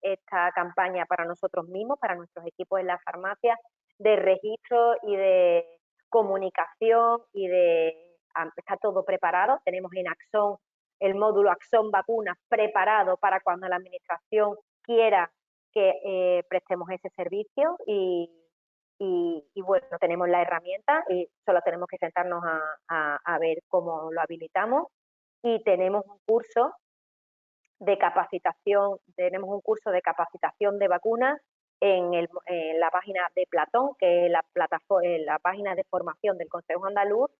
[SPEAKER 2] esta campaña para nosotros mismos, para nuestros equipos en las farmacias, de registro y de comunicación está todo preparado. Tenemos en Axón el módulo Axón Vacunas preparado para cuando la administración quiera que prestemos ese servicio y bueno, tenemos la herramienta y solo tenemos que sentarnos a ver cómo lo habilitamos. Y tenemos un curso de capacitación, de vacunas en la página de Platón, que es la página de formación del Consejo Andaluz,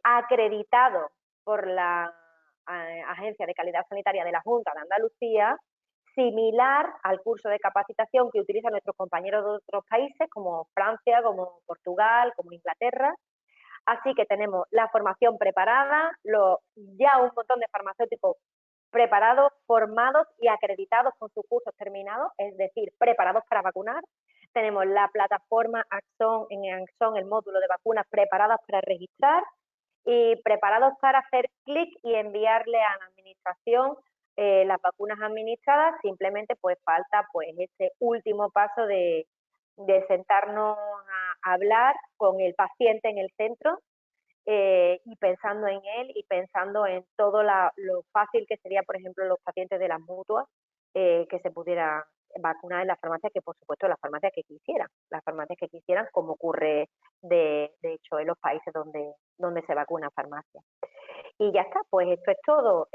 [SPEAKER 2] acreditado por la Agencia de Calidad Sanitaria de la Junta de Andalucía, similar al curso de capacitación que utilizan nuestros compañeros de otros países, como Francia, como Portugal, como Inglaterra. Así que tenemos la formación preparada, ya un montón de farmacéuticos preparados, formados y acreditados con sus cursos terminados, es decir, preparados para vacunar. Tenemos la plataforma Axón, en Axón el módulo de vacunas preparadas para registrar y preparados para hacer clic y enviarle a la administración las vacunas administradas. Simplemente pues falta pues ese último paso de sentarnos a hablar con el paciente en el centro y pensando en él y pensando en todo lo fácil que sería, por ejemplo, los pacientes de las mutuas que se pudiera vacunar en las farmacias, que por supuesto las farmacias que quisieran, como ocurre de hecho en los países donde se vacuna farmacia. Y ya está, pues esto es todo.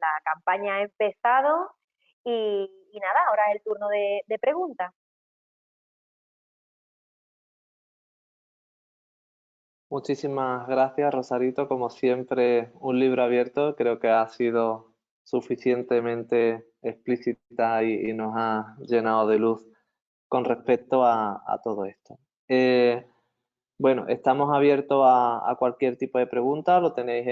[SPEAKER 2] La campaña ha empezado y nada, ahora es el turno de preguntas.
[SPEAKER 1] Muchísimas gracias, Rosarito. Como siempre, un libro abierto. Creo que ha sido suficientemente explícita y nos ha llenado de luz con respecto a todo esto. Bueno, estamos abiertos a cualquier tipo de pregunta. Lo tenéis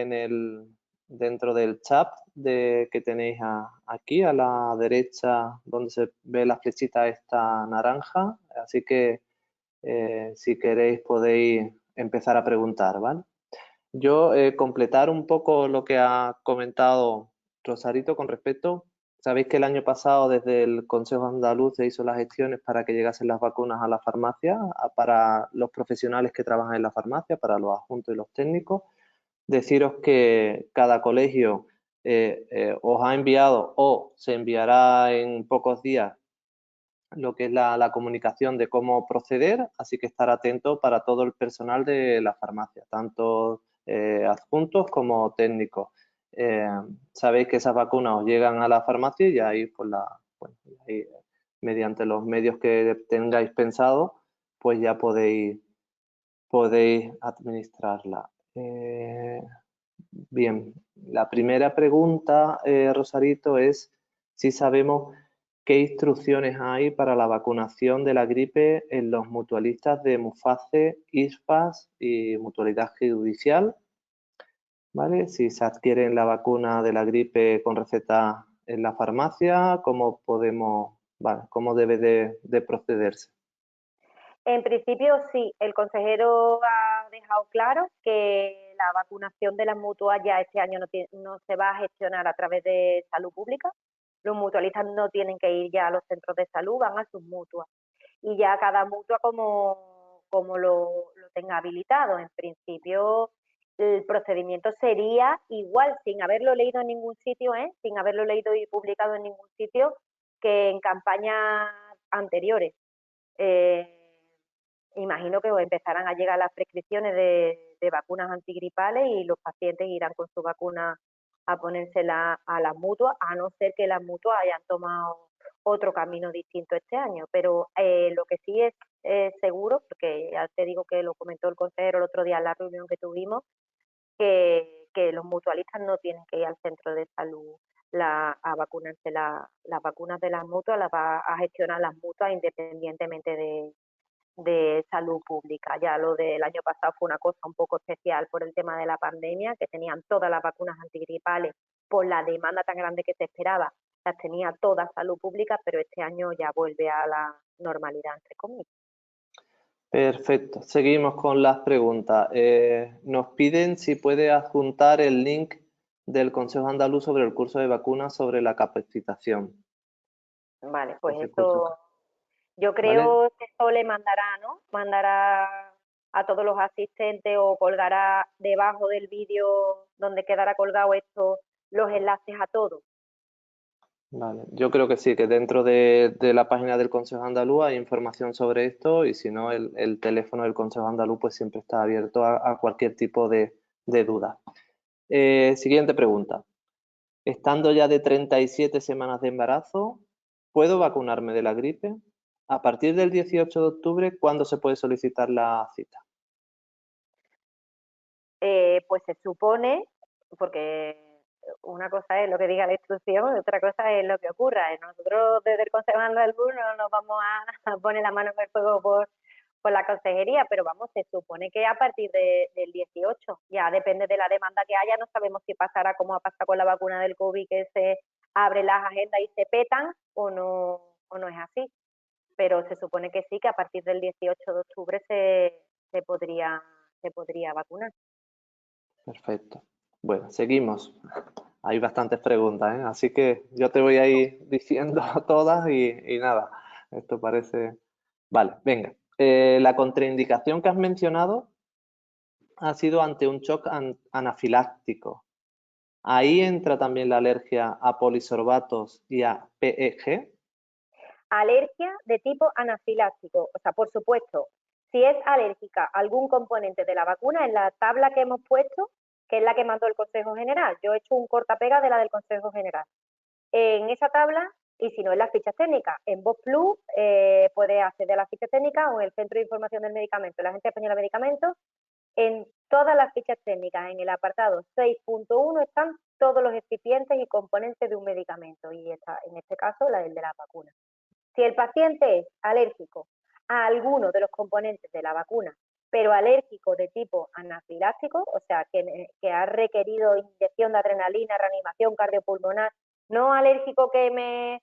[SPEAKER 1] dentro del chat que tenéis aquí a la derecha, donde se ve la flechita esta naranja. Así que si queréis podéis empezar a preguntar, ¿vale? Yo completar un poco lo que ha comentado Rosarito con respecto, sabéis que el año pasado desde el Consejo Andaluz se hizo las gestiones para que llegasen las vacunas a la farmacia, para los profesionales que trabajan en la farmacia, para los adjuntos y los técnicos. Deciros que cada colegio os ha enviado o se enviará en pocos días lo que es la comunicación de cómo proceder, así que estar atento para todo el personal de la farmacia, tanto adjuntos como técnicos. Sabéis que esas vacunas os llegan a la farmacia y ahí, ahí, mediante los medios que tengáis pensado, pues ya podéis administrarla. Bien, la primera pregunta, Rosarito, es si sabemos qué instrucciones hay para la vacunación de la gripe en los mutualistas de MUFACE, ISPAS y Mutualidad Judicial, ¿vale? Si se adquiere la vacuna de la gripe con receta en la farmacia, ¿cómo cómo debe de procederse?
[SPEAKER 2] En principio, sí, el consejero ha dejado claro que la vacunación de las mutuas ya este año no se va a gestionar a través de salud pública. Los mutualistas no tienen que ir ya a los centros de salud, van a sus mutuas. Y ya cada mutua como lo tenga habilitado. En principio, el procedimiento sería igual, sin haberlo leído en ningún sitio, sin haberlo leído y publicado en ningún sitio, que en campañas anteriores. Imagino que empezarán a llegar las prescripciones de vacunas antigripales y los pacientes irán con su vacuna a ponérsela a las mutuas, a no ser que las mutuas hayan tomado otro camino distinto este año. Pero lo que sí es seguro, porque ya te digo que lo comentó el consejero el otro día en la reunión que tuvimos, que los mutualistas no tienen que ir al centro de salud a vacunarse. Las vacunas de las mutuas las va a gestionar las mutuas independientemente de salud pública. Ya lo del año pasado fue una cosa un poco especial por el tema de la pandemia, que tenían todas las vacunas antigripales por la demanda tan grande que se esperaba, las tenía todas salud pública, pero este año ya vuelve a la normalidad, entre comillas.
[SPEAKER 1] Perfecto. Seguimos con las preguntas. Nos piden si puede adjuntar el link del Consejo Andaluz sobre el curso de vacunas sobre la capacitación.
[SPEAKER 2] Vale, pues
[SPEAKER 1] Ese curso,
[SPEAKER 2] eso yo
[SPEAKER 1] ¿vale?
[SPEAKER 2] creo que eso le mandará, ¿no? Mandará a todos los asistentes o colgará debajo del vídeo donde quedará colgado esto los enlaces a todos.
[SPEAKER 1] Vale. Yo creo que sí, que dentro de la página del Consejo Andaluz hay información sobre esto y si no, el teléfono del Consejo Andaluz pues siempre está abierto a cualquier tipo de duda. Siguiente pregunta. Estando ya de 37 semanas de embarazo, ¿puedo vacunarme de la gripe? A partir del 18 de octubre, ¿cuándo se puede solicitar la cita?
[SPEAKER 2] Pues se supone, porque una cosa es lo que diga la instrucción y otra cosa es lo que ocurra. Nosotros desde el Consejo Andaluz no nos vamos a poner la mano en el fuego por la consejería, pero vamos, se supone que a partir del 18, ya depende de la demanda que haya, no sabemos si pasará como ha pasado con la vacuna del COVID, que se abre las agendas y se petan o no es así, pero se supone que sí, que a partir del 18 de octubre se podría vacunar.
[SPEAKER 1] Perfecto. Bueno, seguimos. Hay bastantes preguntas, ¿eh? Así que yo te voy a ir diciendo todas y nada, esto parece... Vale, venga. La contraindicación que has mencionado ha sido ante un shock anafiláctico. Ahí entra también la alergia a polisorbatos y a PEG.
[SPEAKER 2] Alergia de tipo anafiláctico, o sea, por supuesto, si es alérgica a algún componente de la vacuna, en la tabla que hemos puesto, que es la que mandó el Consejo General, yo he hecho un cortapega de la del Consejo General. En esa tabla, y si no en las fichas técnicas, en Voz Plus puedes acceder a las fichas técnicas o en el Centro de Información del Medicamento, la Agencia Española de Medicamentos, en todas las fichas técnicas, en el apartado 6.1 están todos los excipientes y componentes de un medicamento, y está, en este caso, el de la vacuna. Si el paciente es alérgico a alguno de los componentes de la vacuna, pero alérgico de tipo anafiláctico, o sea, que ha requerido inyección de adrenalina, reanimación cardiopulmonar, no alérgico que me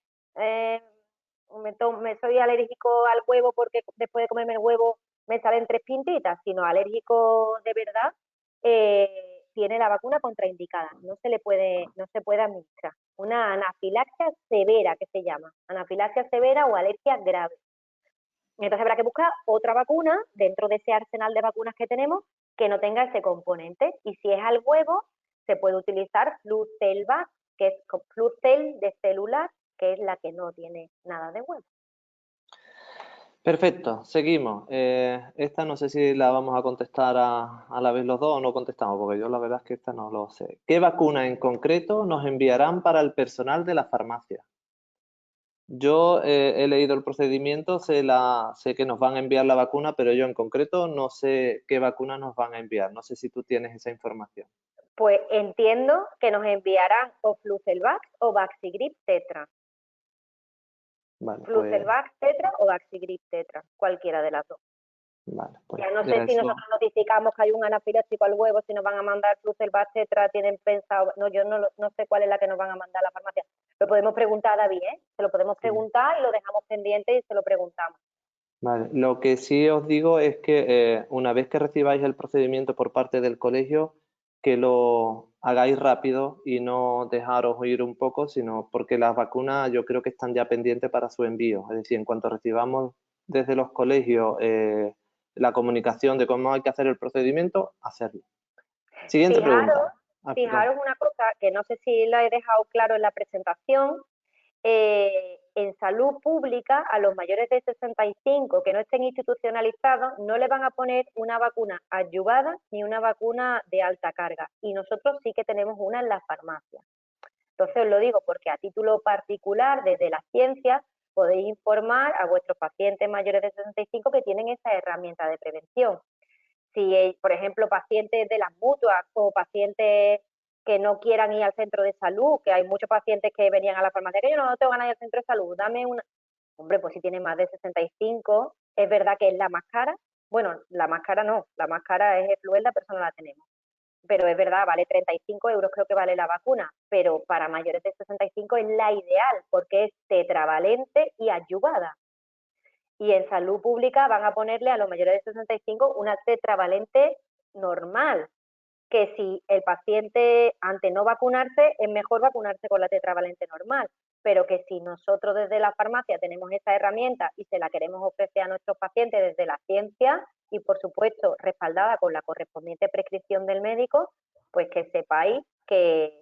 [SPEAKER 2] soy alérgico al huevo porque después de comerme el huevo me salen 3 pintitas, sino alérgico de verdad, tiene la vacuna contraindicada, no se puede administrar. Una anafilaxia severa, que se llama, anafilaxia severa o alergia grave. Entonces habrá que buscar otra vacuna dentro de ese arsenal de vacunas que tenemos que no tenga ese componente. Y si es al huevo, se puede utilizar Flucelvax, que es Flucel de celular, que es la que no tiene nada de huevo.
[SPEAKER 1] Perfecto, seguimos. Esta no sé si la vamos a contestar a la vez los dos o no contestamos, porque yo la verdad es que esta no lo sé. ¿Qué vacuna en concreto nos enviarán para el personal de la farmacia? Yo he leído el procedimiento, sé que nos van a enviar la vacuna, pero yo en concreto no sé qué vacuna nos van a enviar. No sé si tú tienes esa información.
[SPEAKER 2] Pues entiendo que nos enviarán o Flucelvax o Vaxigrip Tetra.
[SPEAKER 1] Vale, pues,
[SPEAKER 2] Flucelvax Tetra o Vaxigrip Tetra, cualquiera de las dos.
[SPEAKER 1] vale, pues
[SPEAKER 2] Ya no sé
[SPEAKER 1] ya
[SPEAKER 2] si
[SPEAKER 1] eso.
[SPEAKER 2] nosotros notificamos que hay un anafiláctico al huevo, si nos van a mandar Flucelvax Tetra, tienen pensado, no, yo no sé cuál es la que nos van a mandar a la farmacia. Lo podemos preguntar a David, ¿eh? Se lo podemos
[SPEAKER 1] Sí.
[SPEAKER 2] preguntar y lo dejamos pendiente y se lo preguntamos.
[SPEAKER 1] Vale, lo que sí os digo es que una vez que recibáis el procedimiento por parte del colegio, que lo hagáis rápido y no dejaros ir un poco, sino porque las vacunas yo creo que están ya pendientes para su envío. Es decir, en cuanto recibamos desde los colegios la comunicación de cómo hay que hacer el procedimiento, hacerlo. Siguiente
[SPEAKER 2] Fijaros,
[SPEAKER 1] pregunta. Ah, perdón.
[SPEAKER 2] fijaros una cosa que no sé si lo he dejado claro en la presentación. En salud pública, a los mayores de 65 que no estén institucionalizados, no le van a poner una vacuna adyuvada ni una vacuna de alta carga. Y nosotros sí que tenemos una en la farmacia. Entonces os lo digo porque a título particular, desde la ciencia, podéis informar a vuestros pacientes mayores de 65 que tienen esa herramienta de prevención. Si, por ejemplo, pacientes de las mutuas o pacientes que no quieran ir al centro de salud, que hay muchos pacientes que venían a la farmacia, que yo no tengo ganas de ir al centro de salud, dame una... Hombre, pues si tiene más de 65, es verdad que es la más cara. Bueno, la más cara no, la más cara es Efluelda, pero eso no la tenemos. Pero es verdad, vale 35 euros creo que vale la vacuna, pero para mayores de 65 es la ideal porque es tetravalente y ayudada. Y en salud pública van a ponerle a los mayores de 65 una tetravalente normal, que si el paciente ante no vacunarse es mejor vacunarse con la tetravalente normal, pero que si nosotros desde la farmacia tenemos esa herramienta y se la queremos ofrecer a nuestros pacientes desde la ciencia y por supuesto respaldada con la correspondiente prescripción del médico, pues que sepáis que...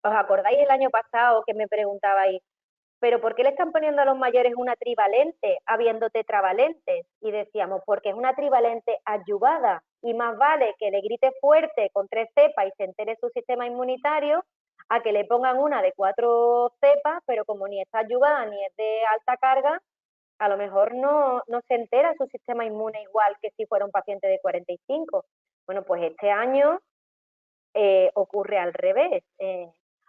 [SPEAKER 2] ¿Os acordáis el año pasado que me preguntabais, pero ¿por qué le están poniendo a los mayores una trivalente habiendo tetravalentes? Y decíamos, porque es una trivalente adyuvada y más vale que le grite fuerte con 3 cepas y se entere su sistema inmunitario a que le pongan una de 4 cepas, pero como ni está adyuvada ni es de alta carga, a lo mejor no se entera su sistema inmune igual que si fuera un paciente de 45. Bueno, pues este año ocurre al revés.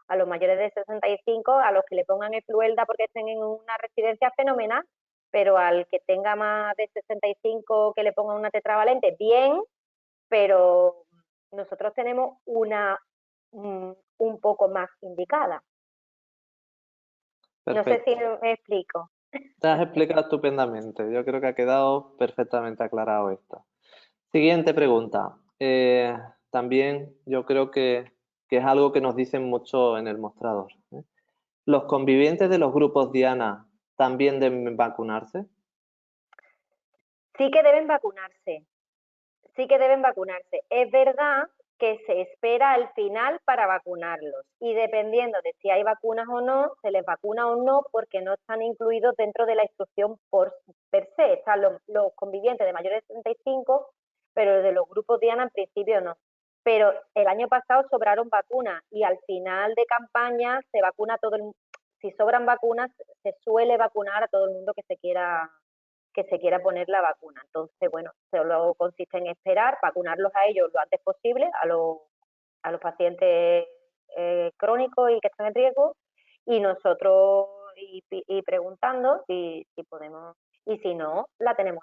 [SPEAKER 2] A los mayores de 65, a los que le pongan Efluelda porque estén en una residencia, fenomenal, pero al que tenga más de 65 que le pongan una tetravalente, bien, pero nosotros tenemos una un poco más indicada. No sé
[SPEAKER 1] Perfecto.
[SPEAKER 2] si me explico.
[SPEAKER 1] Te has explicado estupendamente. Yo creo que ha quedado perfectamente aclarado esto. Siguiente pregunta. También yo creo que es algo que nos dicen mucho en el mostrador, ¿eh? ¿Los convivientes de los grupos Diana también deben vacunarse?
[SPEAKER 2] Sí que deben vacunarse, sí que deben vacunarse. Es verdad que se espera al final para vacunarlos y dependiendo de si hay vacunas o no, se les vacuna o no porque no están incluidos dentro de la instrucción per se. Están los convivientes de mayores de 65, pero de los grupos Diana en principio no. Pero el año pasado sobraron vacunas y al final de campaña se vacuna todo el mundo. Si sobran vacunas, se suele vacunar a todo el mundo que se quiera poner la vacuna. Entonces, bueno, solo consiste en esperar, vacunarlos a ellos lo antes posible, a los pacientes crónicos y que están en riesgo, y nosotros y preguntando si podemos, y si no, la tenemos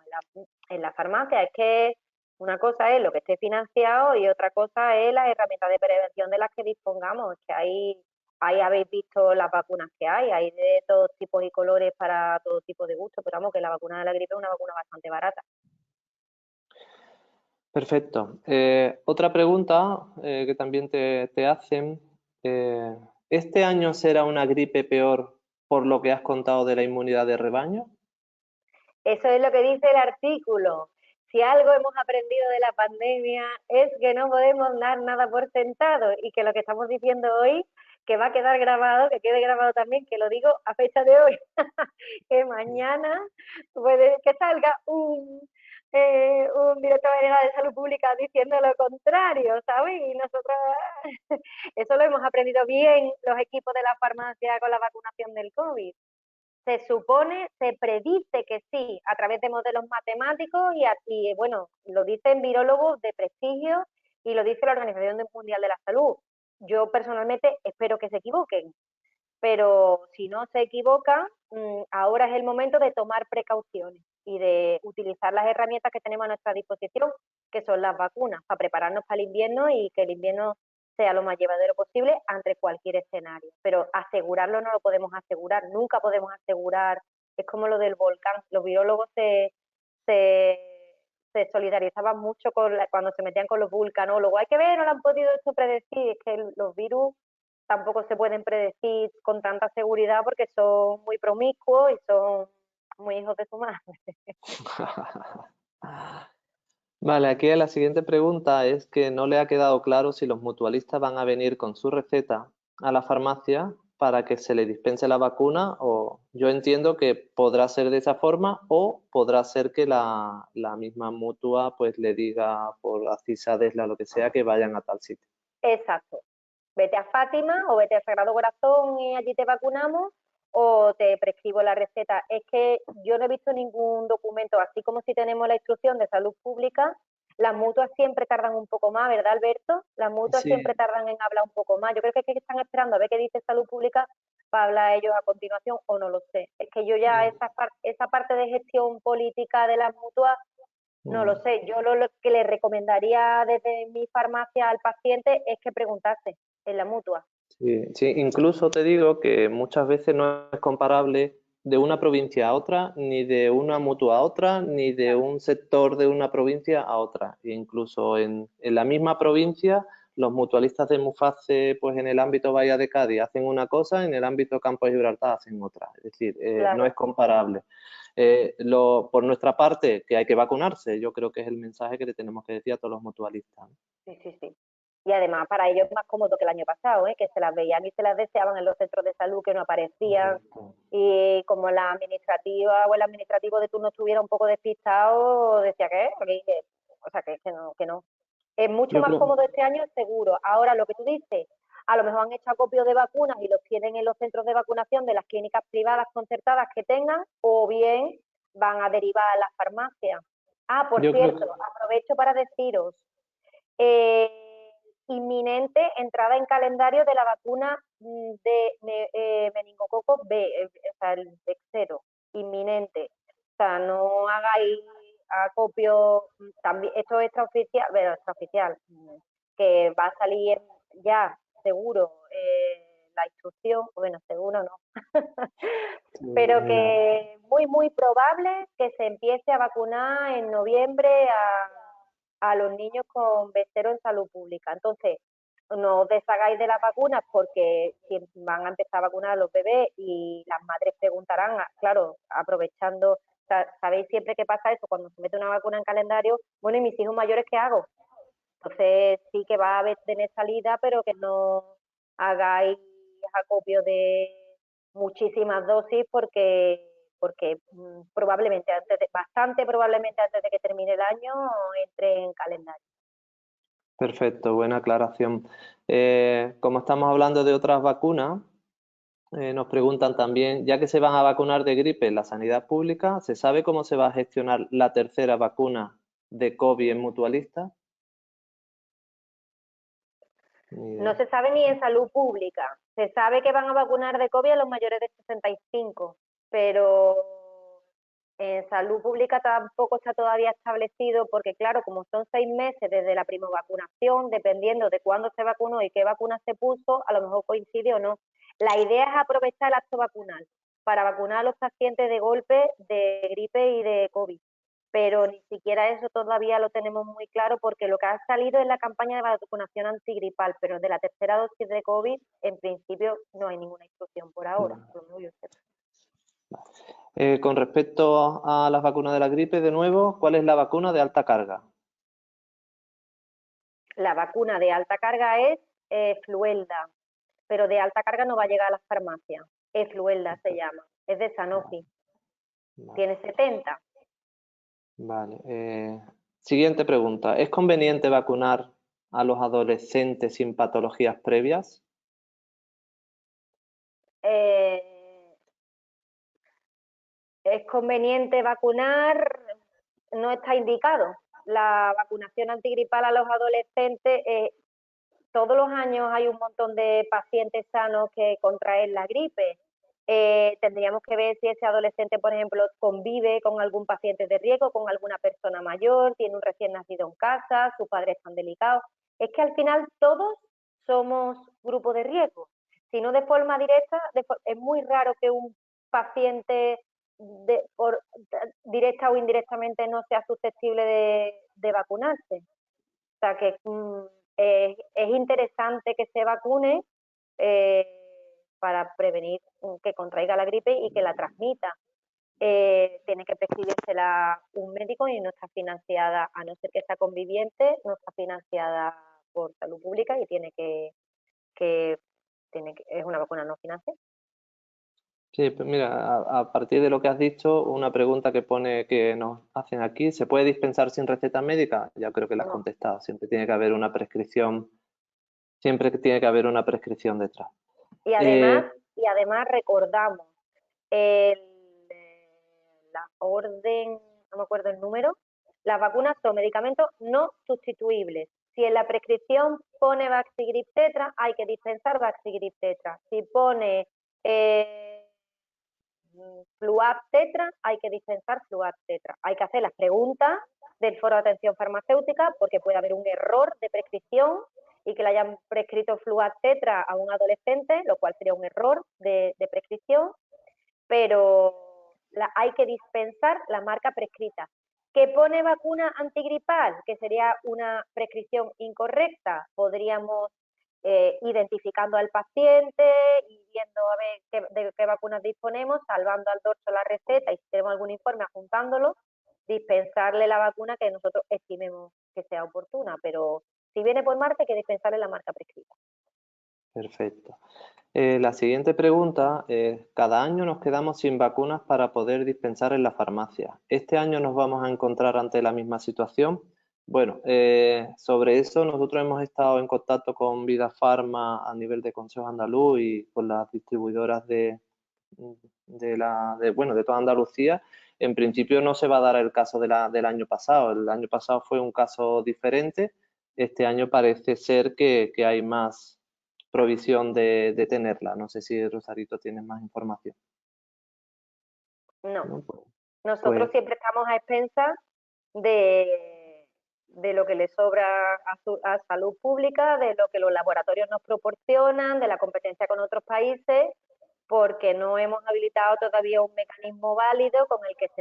[SPEAKER 2] en la farmacia. Es que una cosa es lo que esté financiado y otra cosa es las herramientas de prevención de las que dispongamos, que ahí habéis visto las vacunas que hay de todos tipos y colores para todo tipo de gusto, pero vamos, que la vacuna de la gripe es una vacuna bastante barata.
[SPEAKER 1] Perfecto. Otra pregunta que también te hacen. eh, ¿Este año será una gripe peor por lo que has contado de la inmunidad de rebaño?
[SPEAKER 2] Eso es lo que dice el artículo. Si algo hemos aprendido de la pandemia es que no podemos dar nada por sentado y que lo que estamos diciendo hoy, que va a quedar grabado, que quede grabado también, que lo digo a fecha de hoy, que mañana puede que salga un director general de salud pública diciendo lo contrario, ¿sabes? Y nosotros eso lo hemos aprendido bien los equipos de la farmacia con la vacunación del COVID. Se supone, se predice que sí, a través de modelos matemáticos y bueno, lo dicen virólogos de prestigio y lo dice la Organización Mundial de la Salud. Yo personalmente espero que se equivoquen, pero si no se equivocan, ahora es el momento de tomar precauciones y de utilizar las herramientas que tenemos a nuestra disposición, que son las vacunas, para prepararnos para el invierno y que el invierno sea lo más llevadero posible ante cualquier escenario. Pero asegurarlo no lo podemos asegurar, nunca podemos asegurar. Es como lo del volcán. Los virólogos se, se solidarizaban mucho cuando se metían con los vulcanólogos. Hay que ver, no lo han podido esto predecir. Es que los virus tampoco se pueden predecir con tanta seguridad porque son muy promiscuos y son muy hijos de su madre.
[SPEAKER 1] Vale, aquí la siguiente pregunta es que no le ha quedado claro si los mutualistas van a venir con su receta a la farmacia para que se le dispense la vacuna o yo entiendo que podrá ser de esa forma o podrá ser que la misma mutua pues le diga por Acisades, lo que sea, que vayan a tal sitio.
[SPEAKER 2] Exacto. vete a Fátima o vete al Sagrado Corazón y allí te vacunamos o te prescribo la receta. Es que yo no he visto ningún documento, así como si tenemos la instrucción de salud pública, las mutuas siempre tardan un poco más, ¿verdad, Alberto? Las mutuas siempre
[SPEAKER 1] Sí,
[SPEAKER 2] tardan en hablar un poco más. Yo creo que es que están esperando a ver qué dice salud pública para hablar ellos a continuación, o no lo sé. Es que yo ya esa parte de gestión política de las mutuas, no lo sé. Yo lo que le recomendaría desde mi farmacia al paciente es que preguntase en la mutua.
[SPEAKER 1] sí, sí, incluso te digo que muchas veces no es comparable de una provincia a otra, ni de una mutua a otra, ni de
[SPEAKER 2] Claro,
[SPEAKER 1] un sector de una provincia a otra. E incluso en la misma provincia, los mutualistas de Muface, pues en el ámbito Bahía de Cádiz hacen una cosa, en el ámbito Campo de Gibraltar hacen otra. Es decir, no es
[SPEAKER 2] claro.
[SPEAKER 1] comparable. Por nuestra parte, que hay que vacunarse, yo creo que es el mensaje que le tenemos que decir a todos los mutualistas.
[SPEAKER 2] Sí, sí, sí. Y además para ellos es más cómodo que el año pasado, ¿eh? Que se las veían y se las deseaban en los centros de salud que no aparecían.
[SPEAKER 1] Correcto.
[SPEAKER 2] Y como la administrativa o el administrativo de turno estuviera un poco despistado, decía que, o sea, que no, que no. Es mucho
[SPEAKER 1] Yo
[SPEAKER 2] más
[SPEAKER 1] creo,
[SPEAKER 2] cómodo este año, seguro. Ahora, lo que tú dices, a lo mejor han hecho acopio de vacunas y los tienen en los centros de vacunación de las clínicas privadas concertadas que tengan, o bien van a derivar a las farmacias. Ah, por
[SPEAKER 1] yo creo
[SPEAKER 2] cierto, aprovecho para deciros, eh, inminente entrada en calendario de la vacuna de meningococo B, o sea, el Bexero, inminente. O sea, no hagáis acopio, también, esto es extraoficial, bueno, extraoficial, que va a salir ya, seguro, la instrucción, bueno, seguro no, pero
[SPEAKER 1] que
[SPEAKER 2] que muy, muy probable que se empiece a vacunar en noviembre a los niños con becero en salud pública. Entonces, no os deshagáis de las vacunas porque si van a empezar a vacunar a los bebés y las madres preguntarán, claro, aprovechando, sabéis siempre que pasa eso, cuando se mete una vacuna en calendario, bueno, ¿y mis hijos mayores qué hago? Entonces sí que va a haber, tener salida, pero que no hagáis acopio de muchísimas dosis porque probablemente bastante probablemente antes de que termine el año entre en calendario.
[SPEAKER 1] perfecto, buena aclaración. Como estamos hablando de otras vacunas, nos preguntan también, ya que se van a vacunar de gripe en la sanidad pública, ¿se sabe cómo se va a gestionar la tercera vacuna de COVID en mutualistas? Ni
[SPEAKER 2] No
[SPEAKER 1] idea.
[SPEAKER 2] se sabe ni en salud pública. Se sabe que van a vacunar de COVID a los mayores de 65, pero en salud pública tampoco está todavía establecido porque, claro, como son 6 meses desde la primovacunación, dependiendo de cuándo se vacunó y qué vacuna se puso, a lo mejor coincide o no. La idea es aprovechar el acto vacunal para vacunar a los pacientes de golpe de gripe y de COVID, pero ni siquiera eso todavía lo tenemos muy claro porque lo que ha salido es la campaña de vacunación antigripal, pero de la tercera dosis de COVID en principio no hay ninguna instrucción por ahora, por lo menos yo sé.
[SPEAKER 1] Con respecto a las vacunas de la gripe, de nuevo, ¿cuál es la vacuna de alta carga?
[SPEAKER 2] La vacuna de alta carga es Fluelda, pero de alta carga no va a llegar a las farmacias. Fluelda se llama, es de Sanofi,
[SPEAKER 1] Vale.
[SPEAKER 2] tiene 70.
[SPEAKER 1] Vale. Siguiente pregunta. ¿Es conveniente vacunar a los adolescentes sin patologías previas?
[SPEAKER 2] Eh, ¿Es conveniente vacunar? No está indicado. La vacunación antigripal a los adolescentes, todos los años hay un montón de pacientes sanos que contraen la gripe. Tendríamos que ver si ese adolescente, por ejemplo, convive con algún paciente de riesgo, con alguna persona mayor, tiene un recién nacido en casa, sus padres están delicados. Es que al final todos somos grupo de riesgo. Si no de forma directa, es muy raro que un paciente por directa o indirectamente no sea susceptible de vacunarse. O sea que es interesante que se vacune eh, para prevenir que contraiga la gripe y que la transmita. Tiene que prescribírsela un médico y no está financiada, a no ser que sea conviviente, no está financiada por salud pública y que es una vacuna no financiada.
[SPEAKER 1] Sí, pues mira, a partir de lo que has dicho, una pregunta que pone que nos hacen aquí, ¿se puede dispensar sin receta médica? Ya creo que la has
[SPEAKER 2] No,
[SPEAKER 1] contestado. Siempre tiene que haber una prescripción Siempre que tiene que haber una prescripción detrás.
[SPEAKER 2] Y además recordamos la orden, no me acuerdo el número, las vacunas son medicamentos no sustituibles. Si en la prescripción pone Vaxigrip Tetra, hay que dispensar Vaxigrip Tetra. Si pone Fluad Tetra, hay que dispensar Fluad Tetra. Hay que hacer las preguntas del Foro de Atención Farmacéutica porque puede haber un error de prescripción y que le hayan prescrito Fluad Tetra a un adolescente, lo cual sería un error de prescripción, pero hay que dispensar la marca prescrita. ¿Que pone vacuna antigripal? Que sería una prescripción incorrecta. Podríamos identificando al paciente y viendo a ver de qué vacunas disponemos, salvando al dorso la receta y si tenemos algún informe adjuntándolo, dispensarle la vacuna que nosotros estimemos que sea oportuna, pero si viene por marca hay que dispensarle la marca prescrita.
[SPEAKER 1] Perfecto. La siguiente pregunta es, cada año nos quedamos sin vacunas para poder dispensar en la farmacia. ¿Este año nos vamos a encontrar ante la misma situación? Bueno, sobre eso nosotros hemos estado en contacto con Vida Farma a nivel de Consejo Andaluz y con las distribuidoras de toda Andalucía. En principio no se va a dar el caso del año pasado. El año pasado fue un caso diferente. Este año parece ser que hay más provisión de tenerla. No sé si Rosarito tiene más información.
[SPEAKER 2] No.
[SPEAKER 1] ¿No?
[SPEAKER 2] Nosotros
[SPEAKER 1] Pues,
[SPEAKER 2] siempre estamos a expensas de lo que le sobra a salud pública, de lo que los laboratorios nos proporcionan, de la competencia con otros países, porque no hemos habilitado todavía un mecanismo válido con el que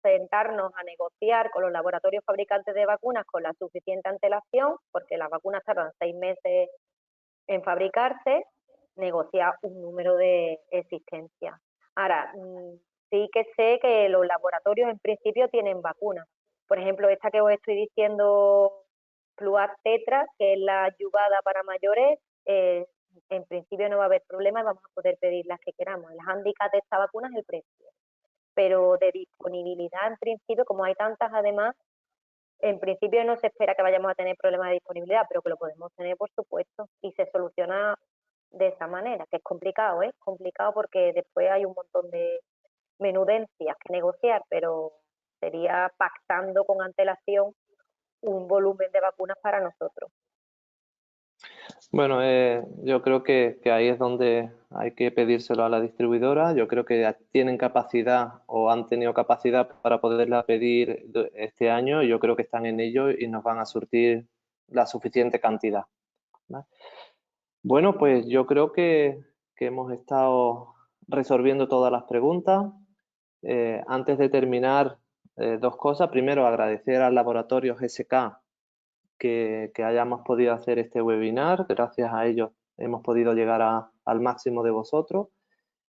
[SPEAKER 2] sentarnos a negociar con los laboratorios fabricantes de vacunas con la suficiente antelación, porque las vacunas tardan 6 meses en fabricarse, negociar un número de existencia. Ahora, sí que sé que los laboratorios en principio tienen vacunas. Por ejemplo, esta que os estoy diciendo, Fluad Tetra, que es la ayudada para mayores, en principio no va a haber problema y vamos a poder pedir las que queramos. El hándicap de esta vacuna es el precio. Pero de disponibilidad, en principio, como hay tantas además, en principio no se espera que vayamos a tener problemas de disponibilidad, pero que lo podemos tener, por supuesto, y se soluciona de esa manera, que es complicado, ¿eh? Complicado porque después hay un montón de menudencias que negociar, pero sería pactando con antelación un volumen de vacunas para nosotros.
[SPEAKER 1] bueno, yo creo que ahí es donde hay que pedírselo a la distribuidora. Yo creo que tienen capacidad o han tenido capacidad para poderla pedir este año y yo creo que están en ello y nos van a surtir la suficiente cantidad, ¿vale? Bueno, pues yo creo que hemos estado resolviendo todas las preguntas. Antes de terminar, dos cosas. Primero, agradecer al laboratorio GSK que hayamos podido hacer este webinar. Gracias a ellos hemos podido llegar al máximo de vosotros.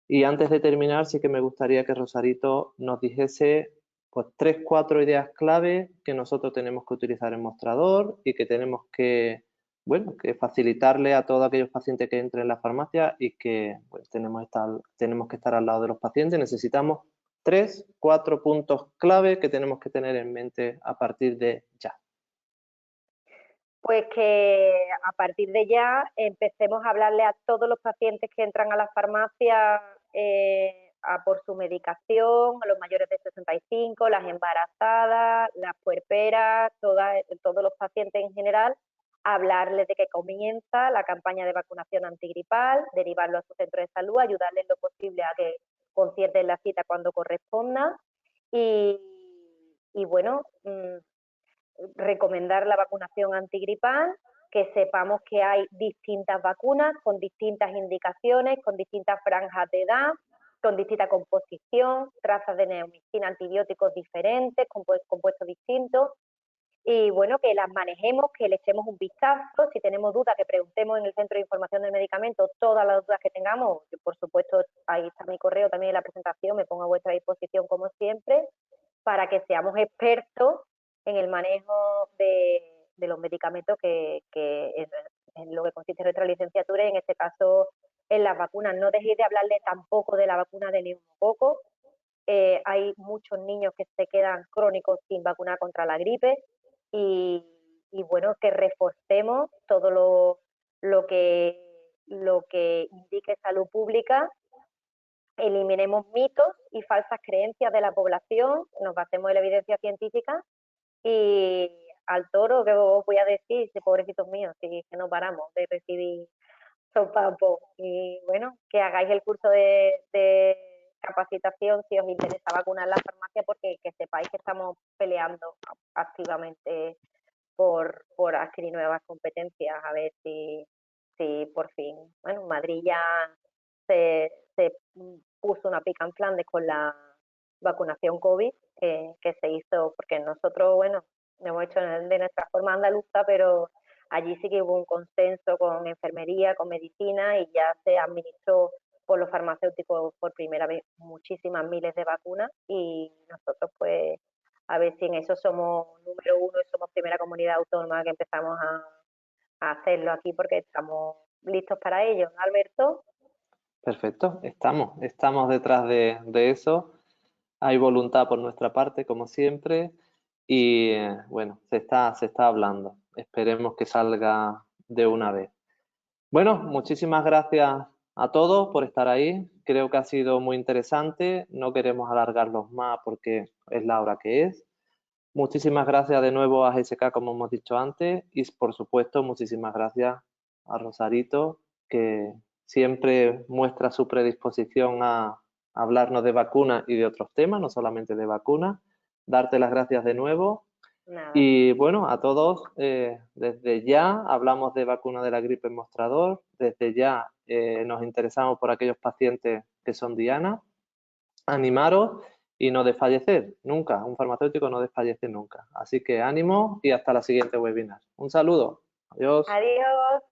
[SPEAKER 1] Y antes de terminar, sí que me gustaría que Rosarito nos dijese pues 3, 4 ideas clave que nosotros tenemos que utilizar en mostrador y que tenemos que, bueno, que facilitarle a todos aquellos pacientes que entren en la farmacia y que pues, tenemos que estar al lado de los pacientes. Necesitamos 3, 4 puntos clave que tenemos que tener en mente a partir de ya.
[SPEAKER 2] Pues que a partir de ya empecemos a hablarle a todos los pacientes que entran a la farmacia a por su medicación, a los mayores de 65, las embarazadas, las puerperas, todos los pacientes en general, hablarles de que comienza la campaña de vacunación antigripal, derivarlo a su centro de salud, ayudarles lo posible a que concierten la cita cuando corresponda y bueno, recomendar la vacunación antigripal, que sepamos que hay distintas vacunas con distintas indicaciones, con distintas franjas de edad, con distinta composición, trazas de neomicina, antibióticos diferentes, compuestos distintos. Y bueno, que las manejemos, que le echemos un vistazo, si tenemos dudas, que preguntemos en el Centro de Información del Medicamento todas las dudas que tengamos. Yo, por supuesto, ahí está mi correo también en la presentación, me pongo a vuestra disposición como siempre, para que seamos expertos en el manejo de los medicamentos que en lo que consiste nuestra licenciatura y en este caso en las vacunas. No dejéis de hablarle tampoco de la vacuna de neumococo. Hay muchos niños que se quedan crónicos sin vacunar contra la gripe y bueno, que reforcemos todos lo que indique salud pública, eliminemos mitos y falsas creencias de la población, nos basemos en la evidencia científica y al toro, que os voy a decir, pobrecitos míos, que no paramos de recibir sopapos. Y bueno, que hagáis el curso de capacitación si os interesa vacunar la farmacia, porque que sepáis que estamos peleando activamente por adquirir nuevas competencias, a ver si por fin, bueno, Madrid ya se puso una pica en Flandes con la vacunación COVID que se hizo, porque nosotros, bueno, hemos hecho de nuestra forma andaluza, pero allí sí que hubo un consenso con enfermería, con medicina, y ya se administró por los farmacéuticos por primera vez muchísimas miles de vacunas, y nosotros pues a ver si en eso somos número uno y somos primera comunidad autónoma que empezamos a hacerlo aquí, porque estamos listos para ello, ¿no, Alberto?
[SPEAKER 1] Perfecto, estamos detrás de eso. Hay voluntad por nuestra parte, como siempre, y bueno, se está hablando. Esperemos que salga de una vez. Bueno, muchísimas gracias a todos por estar ahí. Creo que ha sido muy interesante. No queremos alargarlos más porque es la hora que es. Muchísimas gracias de nuevo a GSK, como hemos dicho antes, y por supuesto, muchísimas gracias a Rosarito, que siempre muestra su predisposición a hablarnos de vacunas y de otros temas, no solamente de vacunas. Darte las gracias de nuevo.
[SPEAKER 2] Nada.
[SPEAKER 1] Y bueno, a todos, desde ya hablamos de vacuna de la gripe en mostrador, desde ya nos interesamos por aquellos pacientes que son dianas. Animaros y no desfallecer nunca, un farmacéutico no desfallece nunca. Así que ánimo y hasta la siguiente webinar. Un saludo, adiós.
[SPEAKER 2] Adiós.